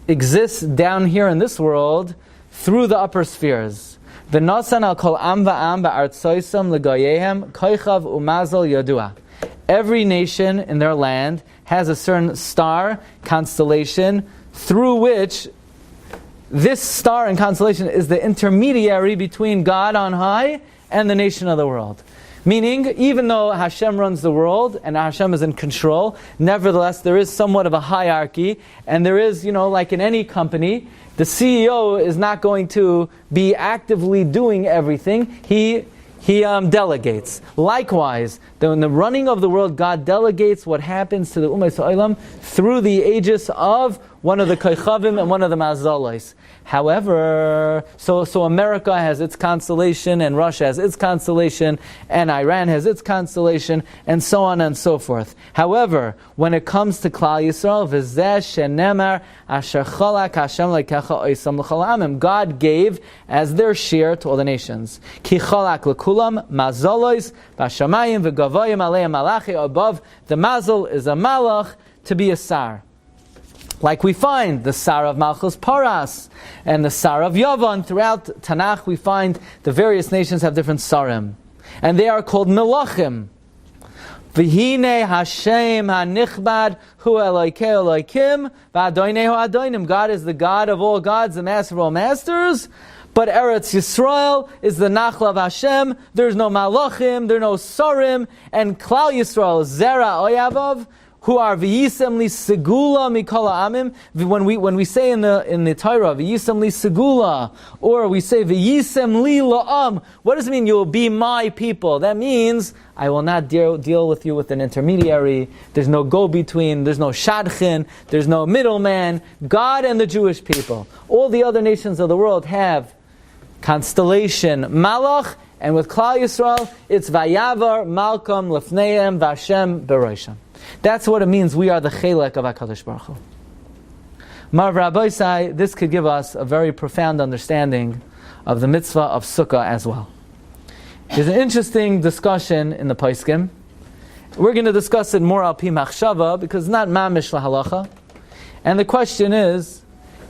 exists down here in this world through the upper spheres. V'nosan al kol am va'am ba'artsoisam l'goyehem koichav umazal yodua. Every nation in their land has a certain star, constellation, through which this star and constellation is the intermediary between God on high and the nation of the world. Meaning, even though Hashem runs the world and Hashem is in control, nevertheless there is somewhat of a hierarchy, and there is, like in any company, the CEO is not going to be actively doing everything. He delegates. Likewise, in the running of the world, God delegates what happens to the Ummah Yisraelim through the aegis of one of the Koichavim and one of the Mazalos. However, so America has its constellation, and Russia has its constellation, and Iran has its constellation, and so on and so forth. However, when it comes to Klal Yisrael, v'zeh shenemar asher chalak Hashem lekecha oisam l'chol ha'amim, God gave as their share to all the nations. Ki chalak l'kulam mazolos v'shamayim v'gavoyim aleim malachi. Above the mazal is a malach to be a sar. Like we find the Sar of Malchus Paras and the Sar of Yavan. Throughout Tanakh we find the various nations have different Sarim. And they are called Melachim. V'hine Hashem hanichbad hu Elokei Elokim v'adoinei hu adoinim. God is the God of all gods, the master of all masters. But Eretz Yisrael is the Nachla of Hashem. There's no Malachim, there are no Sarim. And Klal Yisrael, Zera Oyavav, who are v'yisem li segula mikol ha'amim. When we say in the Torah v'yisem li segula, or we say v'yisem li la'am, what does it mean? You'll be my people. That means I will not deal with you with an intermediary. There's no go-between. There's no shadchin. There's no middleman. God and the Jewish people. All the other nations of the world have constellation malach, and with Klal Yisrael it's vayavar malkom lefneim v'Hashem berosham. That's what it means. We are the chelek of HaKadosh Baruch Hu. Marv Rabbi Sai, this could give us a very profound understanding of the mitzvah of Suka as well. There's an interesting discussion in the Poskim, We're going to discuss it more al pi machshava because it's not mamish lahalacha. And the question is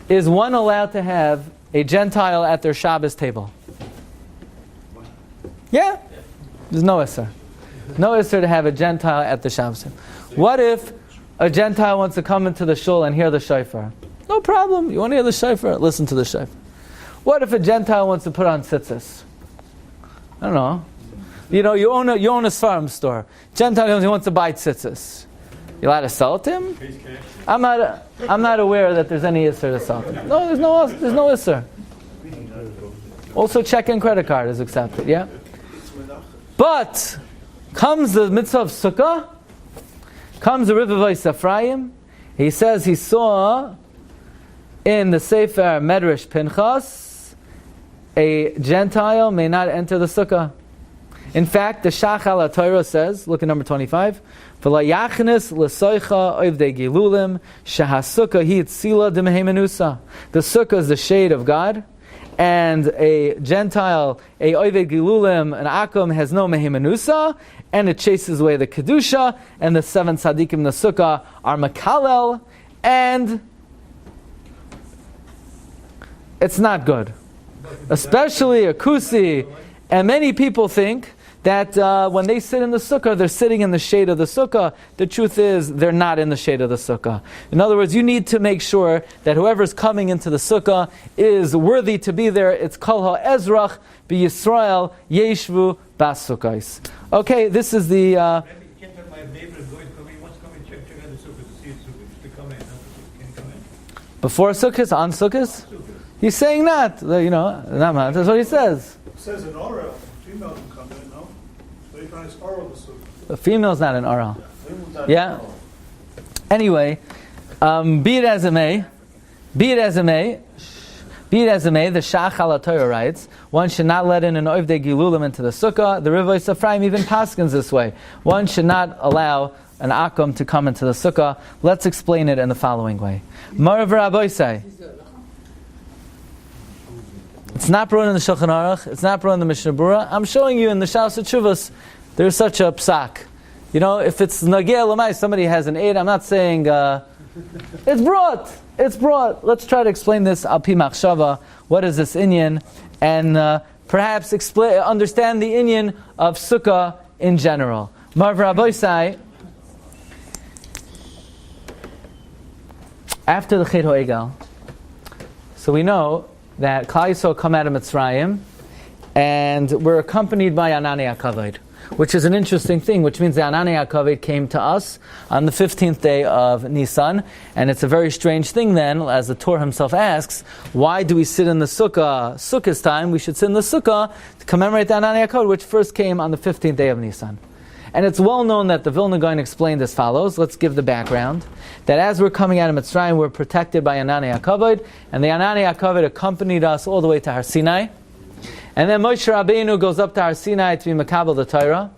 one allowed to have a Gentile at their Shabbos table? Yeah? There's no isser. No isser to have a Gentile at the Shabbos table. What if a Gentile wants to come into the shul and hear the shofar? No problem. You want to hear the shofar? Listen to the shofar. What if a Gentile wants to put on tzitzis? I don't know. You know, you own a Sfarim store. Gentile wants to buy tzitzis. You allowed to sell it to him? I'm not aware that there's any isser to sell to him. No, there's no isser. Also, check and credit card is accepted. Yeah. But comes the Mitzvah of Suka. Comes the Rivavai Ephraim. He says he saw in the Sefer Medrash Pinchas a Gentile may not enter the Sukkah. In fact, the Shachal HaTorah says, look at number 25, V'layachnis l'soicha oivdei gilulim shehasukkah hi tzila d'meheimenusa. The Sukkah is the shade of God, and a Gentile, a oivdei gilulim, an akum, has no meheimenusa, and it chases away the kedusha, and the 7 tzaddikim in the Sukkah are makalel, and it's not good. Especially a kusi. And many people think that when they sit in the sukkah, they're sitting in the shade of the sukkah. The truth is, they're not in the shade of the sukkah. In other words, you need to make sure that whoever's coming into the sukkah is worthy to be there. It's kol ha'ezrach b'Yisrael yeshvu bas sukkahs. Okay, this is the... My neighbor is going to come in, wants to come and check out the sukkah to see its sukkah. To come in, can he come in? Before sukkahs, on sukkahs? He's saying that, that's what he says. It says an oral, female can come in, no? So you can oral the sukkah. The female's not an oral. Yeah. Anyway, be it as it may, the Shachal HaTorah writes, one should not let in an Ovdei Gilulim into the Sukkah. The Rivai Ephraim even paskins this way. One should not allow an Akum to come into the Sukkah. Let's explain it in the following way. Marav Rabbi say, it's not brought in the Shulchan Aruch, it's not brought in the Mishnah Berurah. I'm showing you in the Shalos HaTshuvos, there's such a psak. If it's Nageh Lamai, somebody has an aid, I'm not saying, it's brought. Let's try to explain this al pi machshava. What is this inyan? And perhaps understand the inyan of Sukkah in general. Marv Rabbi say, after the Chet HaEgel, so we know that Klal Yisrael come out of Mitzrayim, and we're accompanied by Anani HaKavod, which is an interesting thing, which means the Anani HaKavod came to us on the 15th day of Nisan, and it's a very strange thing then, as the Torah himself asks, why do we sit in the Sukkah? Sukkah's time, we should sit in the Sukkah to commemorate the Anani HaKavod, which first came on the 15th day of Nisan. And it's well known that the Vilna Gaon explained as follows. Let's give the background. That as we're coming out of Mitzrayim, we're protected by Anani HaKavod, and the Anani HaKavod accompanied us all the way to Har Sinai. And then Moshe Rabbeinu goes up to Har Sinai to be Makabel the Torah.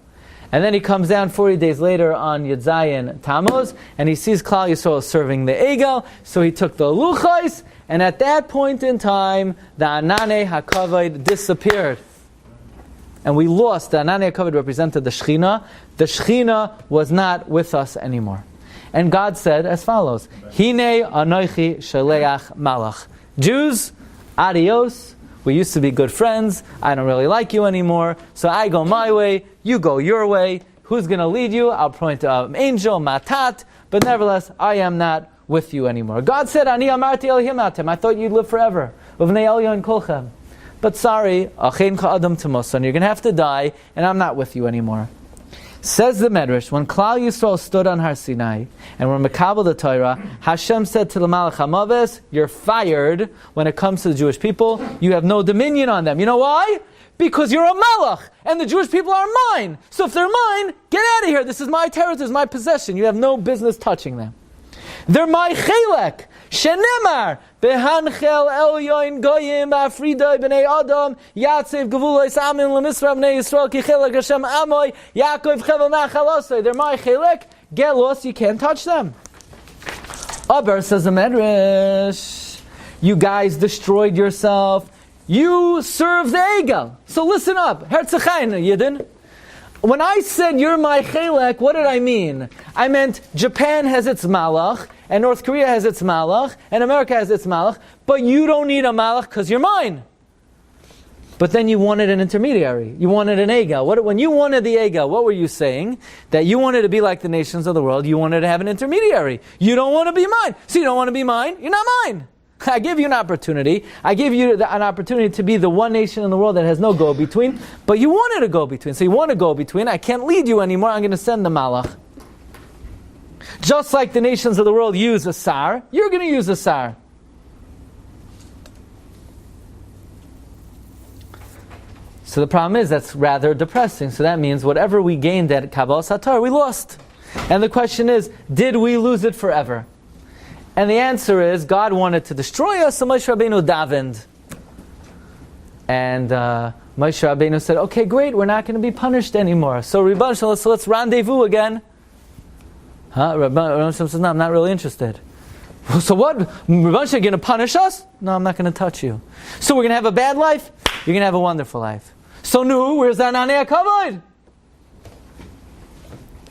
And then he comes down 40 days later on Yud Zayin Tammuz, and he sees Klal Yisrael serving the Egel, so he took the Luchos, and at that point in time, the Anani HaKavod disappeared. And we lost. The Anani HaKavod represented the Shechina. The Shechina was not with us anymore. And God said as follows, Hinei anochi shaleach malach. Jews, adios. We used to be good friends. I don't really like you anymore. So I go my way, you go your way. Who's going to lead you? I'll point to an angel, matat. But nevertheless, I am not with you anymore. God said, Ani amarti elihim atem. I thought you'd live forever. Uvnei elyon kolchem. But sorry, achein ka'adam t'mosan. You're going to have to die, and I'm not with you anymore. Says the Medrash, when Klal Yisrael stood on Har Sinai, and were Makabel the Torah, Hashem said to the Malach HaMaves, you're fired when it comes to the Jewish people. You have no dominion on them. You know why? Because you're a Malach, and the Jewish people are mine. So if they're mine, get out of here. This is my territory, this is my possession. You have no business touching them. They're my chelek. Shenemar behanchel elyoin goyim ba'afridai b'nei adam yatsev gevulais amin lemisra b'nei Yisrael ki chelek Hashem amoy Yaakov chevel nachalosei. They're my chelek. Get lost. You can't touch them. Aber says the Medrash, you guys destroyed yourself. You serve the Egel. So listen up. Herzechayin Yidden. When I said you're my chelek, what did I mean? I meant Japan has its malach, and North Korea has its malach, and America has its malach, but you don't need a malach because you're mine. But then you wanted an intermediary. You wanted an egel. When you wanted the egel, what were you saying? That you wanted to be like the nations of the world. You wanted to have an intermediary. You don't want to be mine. So you don't want to be mine. You're not mine. I give you an opportunity. I give you an opportunity to be the one nation in the world that has no go-between. But you wanted a go-between. So you want a go-between. I can't lead you anymore. I'm going to send the malach. Just like the nations of the world use a sar, you're going to use a sar. So the problem is that's rather depressing. So that means whatever we gained at Kabbalah Satar, we lost. And the question is, did we lose it forever? And the answer is, God wanted to destroy us, so Moshe Rabbeinu davened. And Moshe Rabbeinu said, okay, great, we're not going to be punished anymore. So Rebbe Shalom, so let's rendezvous again. Rebbe Shalom says, no, I'm not really interested. So what? Rebbe Shalom going to punish us? No, I'm not going to touch you. So we're going to have a bad life? You're going to have a wonderful life. So nu, where's that Ananei HaKavod?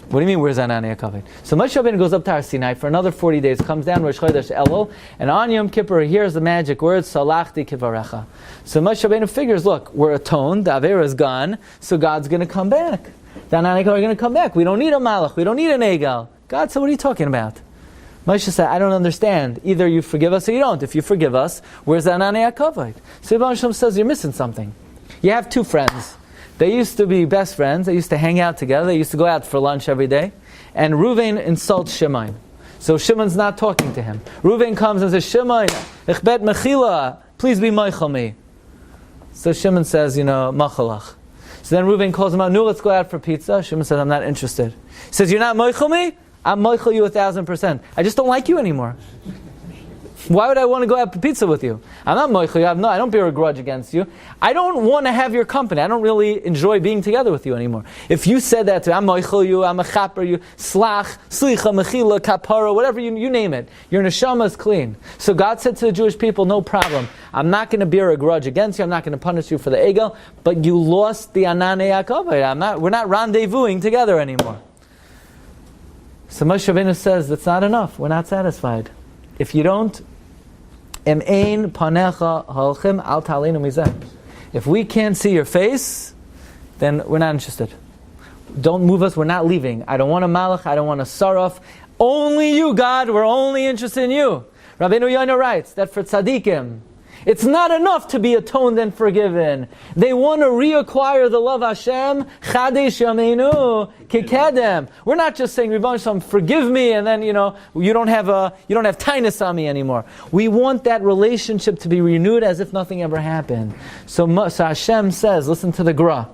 What do you mean, where's Ananei HaKavod? So Moshe Rabbeinu goes up to Har Sinai for another 40 days, comes down Rosh Chodesh Elul, and on Yom Kippur he hears the magic words, Salachti Kivarecha. So Moshe Rabbeinu figures, look, we're atoned, the Avera is gone, so God's going to come back. The Ananei HaKavod are going to come back. We don't need a Malach, we don't need an Egel. God said, what are you talking about? Moshe said, I don't understand. Either you forgive us or you don't. If you forgive us, where's the Ananei HaKavod? So Rebbe Shalom says, you're missing something. You have two friends. They used to be best friends. They used to hang out together. They used to go out for lunch every day. And Reuven insults Shimon. So Shimon's not talking to him. Reuven comes and says, Shimon, ich bet mechila, please be meichel me. So Shimon says, machalach. So then Reuven calls him out, let's go out for pizza. Shimon says, I'm not interested. He says, you're not meichel me? I'm meichel you 1,000%. I just don't like you anymore. Why would I want to go out for pizza with you? I'm not meichel. I don't bear a grudge against you. I don't want to have your company. I don't really enjoy being together with you anymore. If you said that to me, I'm meichel you, I'm a chaper you, slach, slicha, mechila, kapara, whatever you name it. Your neshama is clean. So God said to the Jewish people, no problem. I'm not going to bear a grudge against you. I'm not going to punish you for the egel. But you lost the Ananei HaKavod. We're not rendezvousing together anymore. So Moshe Rabbeinu says, that's not enough. We're not satisfied. If you don't, if we can't see your face, then we're not interested. Don't move us, we're not leaving. I don't want a malach, I don't want a saraf. Only you, God, we're only interested in you. Rabbeinu Yonah writes that for tzaddikim, it's not enough to be atoned and forgiven. They want to reacquire the love of Hashem. Chadesh yameinu kikedem. We're not just saying, Rebbe Shalom, forgive me, and then you don't have tainus on me anymore. We want that relationship to be renewed as if nothing ever happened. So Hashem says, listen to the Gra.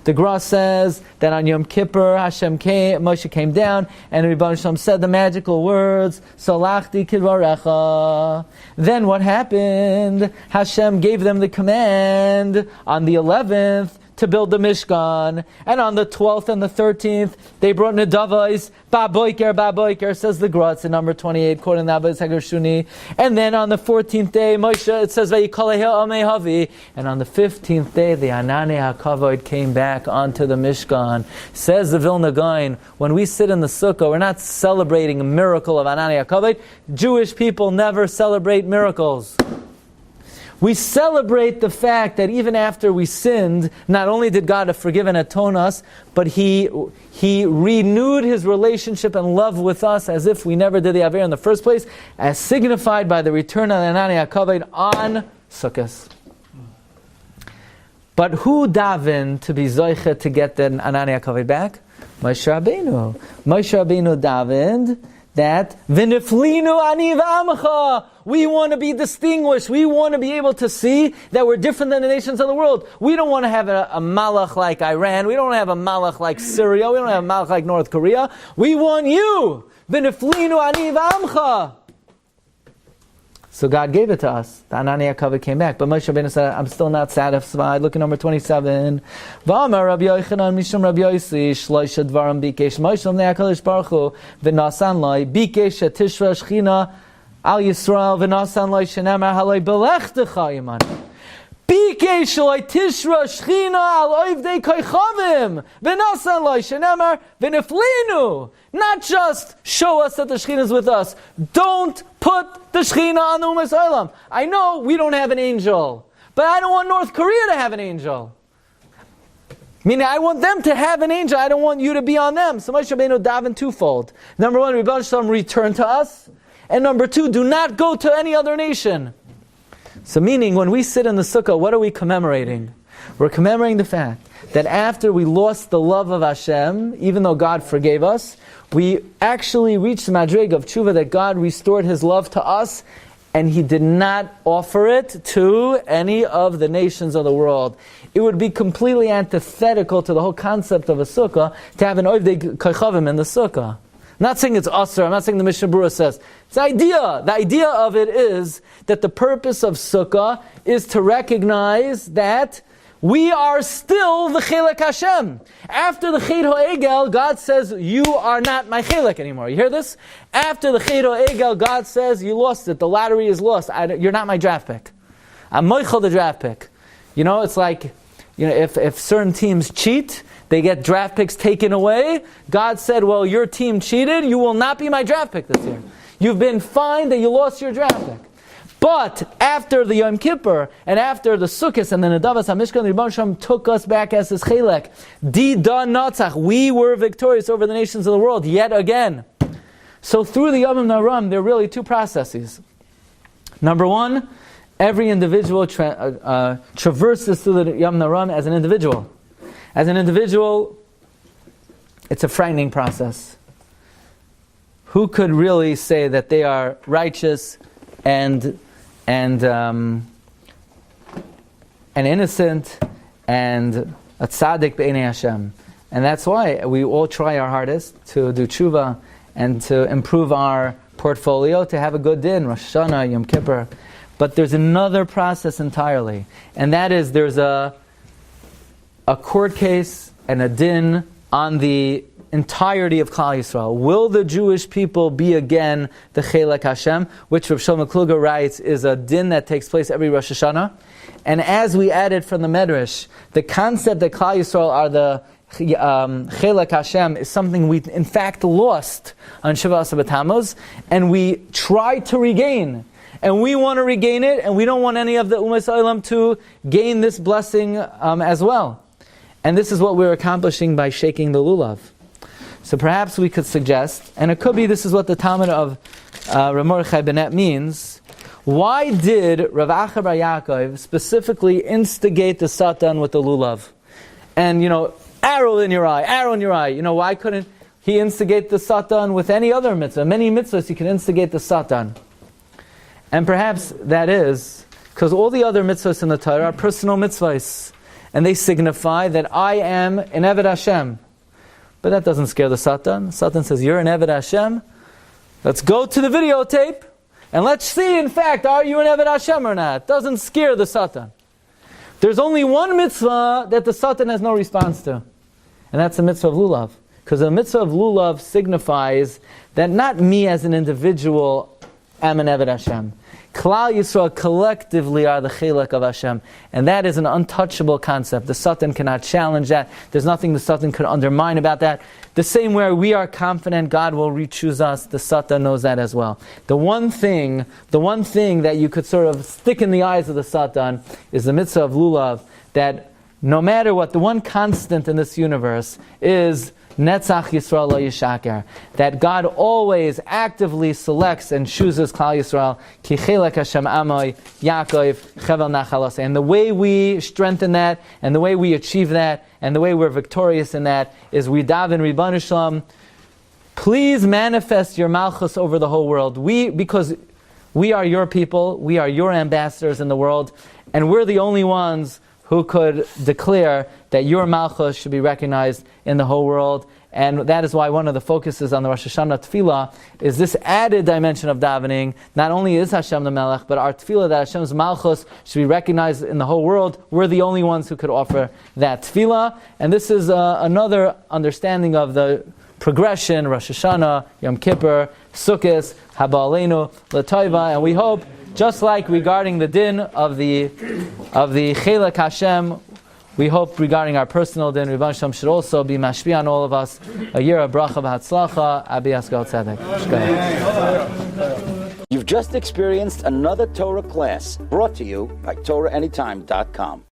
The Gra says that on Yom Kippur, Moshe came down, and Rebbe Shalom said the magical words, Salachti Kidvarecha. Then what happened? Hashem gave them the command on the 11th to build the Mishkan. And on the 12th and the 13th, they brought Nedavais, Ba-boiker, says the Gra, it's in number 28, quoting the Abba Yitzhak Shuni. And then on the 14th day, Moshe, it says, Vayikaleha Amei Havi. And on the 15th day, the Ananei HaKavod came back onto the Mishkan. Says the Vilna Gaon, when we sit in the Sukkah, we're not celebrating a miracle of Ananei HaKavod. Jewish people never celebrate miracles. We celebrate the fact that even after we sinned, not only did God forgive and atone us, but He renewed His relationship and love with us as if we never did the Avera in the first place, as signified by the return of the Ananei HaKavod on Sukkot. But who davened to be zoiche to get the Ananei HaKavod back? Moshe Rabbeinu. Moshe Rabbeinu davened that v'niflinu ani v'amcha. We want to be distinguished. We want to be able to see that we're different than the nations of the world. We don't want to have a malach like Iran. We don't want to have a malach like Syria. We don't have a malach like North Korea. We want you. V'niflinu ani v'amcha. So God gave it to us. The Ananei HaKavod came back. But Moshe Rabbeinu said, I'm still not satisfied. Look at number 27. V'amar Rabbi Yochanan mishum Rabbi Yossi shloisha dvarim bikesh Moshe l'mnei HaKadosh Baruch Hu v'nasan loi bikesh etishra shchina al Yisrael v'nasan loi shenemar haloi belechtecha imanu. Mikei shaloi tishra shchina al oivdei koichavim v'nasan loi shenemar v'niflinu. Not just show us that the Shekhinah is with us. Don't put the Shekhinah on the Umas Olam. I know we don't have an angel, but I don't want North Korea to have an angel. Meaning, I want them to have an angel. I don't want you to be on them. So Moshe Rabbeinu daven twofold. Number one, Rebbeinu Shalom, return to us. And number two, do not go to any other nation. So meaning, when we sit in the sukkah, what are we commemorating? We're commemorating the fact that after we lost the love of Hashem, even though God forgave us, we actually reached the madrig of tshuva that God restored His love to us, and He did not offer it to any of the nations of the world. It would be completely antithetical to the whole concept of a sukkah to have an oivdei koichavim in the sukkah. I'm not saying it's usher, I'm not saying the Mishnah Berurah says. It's the idea. The idea of it is that the purpose of sukkah is to recognize that we are still the Chelek Hashem. After the Chet HaEgel, God says, you are not my Chelek anymore. You hear this? After the Chet HaEgel, God says, you lost it. The lottery is lost. You're not my draft pick. I'm Moichel the draft pick. You know, it's like, if certain teams cheat, they get draft picks taken away. God said, well, your team cheated. You will not be my draft pick this year. You've been fined that you lost your draft pick. But after the Yom Kippur and after the Sukkot and the Nedavas HaMishkan, the Rebbeinu Shalom took us back as His Chelek. Di da natzach. We were victorious over the nations of the world yet again. So through the Yom Naram, there are really two processes. Number one, every individual traverses through the Yom Naram as an individual. As an individual, it's a frightening process. Who could really say that they are righteous and innocent and a tzaddik b'einei Hashem? And that's why we all try our hardest to do tshuva and to improve our portfolio, to have a good din, Rosh Hashanah, Yom Kippur. But there's another process entirely, and that is there's a court case and a din on the entirety of Klal Yisrael. Will the Jewish people be again the Chelek Hashem, which Rav Shlomo Kluger writes is a din that takes place every Rosh Hashanah. And as we added from the Medrash, the concept that Klal Yisrael are the Chelek Hashem is something we in fact lost on Shavas B'Tammuz, and we try to regain. And we want to regain it, and we don't want any of the Umas Olam to gain this blessing as well. And this is what we're accomplishing by shaking the lulav. So perhaps we could suggest, and it could be this is what the Talmud of Rav Mordechai Benet means, why did Rav Acha bar Yaakov specifically instigate the Satan with the lulav? And, arrow in your eye, arrow in your eye. Why couldn't he instigate the Satan with any other mitzvah? Many mitzvahs he can instigate the Satan. And perhaps that is because all the other mitzvahs in the Torah are personal mitzvahs, and they signify that I am an Eved Hashem. But that doesn't scare the Satan. Satan says, you're an Eved Hashem? Let's go to the videotape, and let's see, in fact, are you an Eved Hashem or not? Doesn't scare the Satan. There's only one mitzvah that the Satan has no response to, and that's the mitzvah of lulav. Because the mitzvah of lulav signifies that not me as an individual am an Eved Hashem. Klal Yisrael collectively are the Chelek of Hashem. And that is an untouchable concept. The Satan cannot challenge that. There's nothing the Satan could undermine about that. The same way we are confident God will re-choose us, the Satan knows that as well. The one thing that you could sort of stick in the eyes of the Satan is the mitzvah of lulav, that no matter what, the one constant in this universe is Netzach Yisrael lo yishaker, that God always actively selects and chooses Klal Yisrael, ki chelek Hashem amoy, Yaakov, chevel nachalos. And the way we strengthen that, and the way we achieve that, and the way we're victorious in that, is we daven Ribbon Shalom, please manifest your malchus over the whole world. Because we are your people, we are your ambassadors in the world, and we're the only ones who could declare that your malchus should be recognized in the whole world. And that is why one of the focuses on the Rosh Hashanah tefillah is this added dimension of davening. Not only is Hashem the Melech, but our tefillah that Hashem's malchus should be recognized in the whole world. We're the only ones who could offer that tefillah. And this is another understanding of the progression, Rosh Hashanah, Yom Kippur, Sukkot, Haba Aleinu, L'Taiva, and we hope just like regarding the din of the Chelek Hashem, we hope regarding our personal din, Rebbe Shem should also be mashpi on all of us. A year of bracha v'hatzlacha. Abi Asgal Tzedek. You've just experienced another Torah class brought to you by TorahAnytime.com.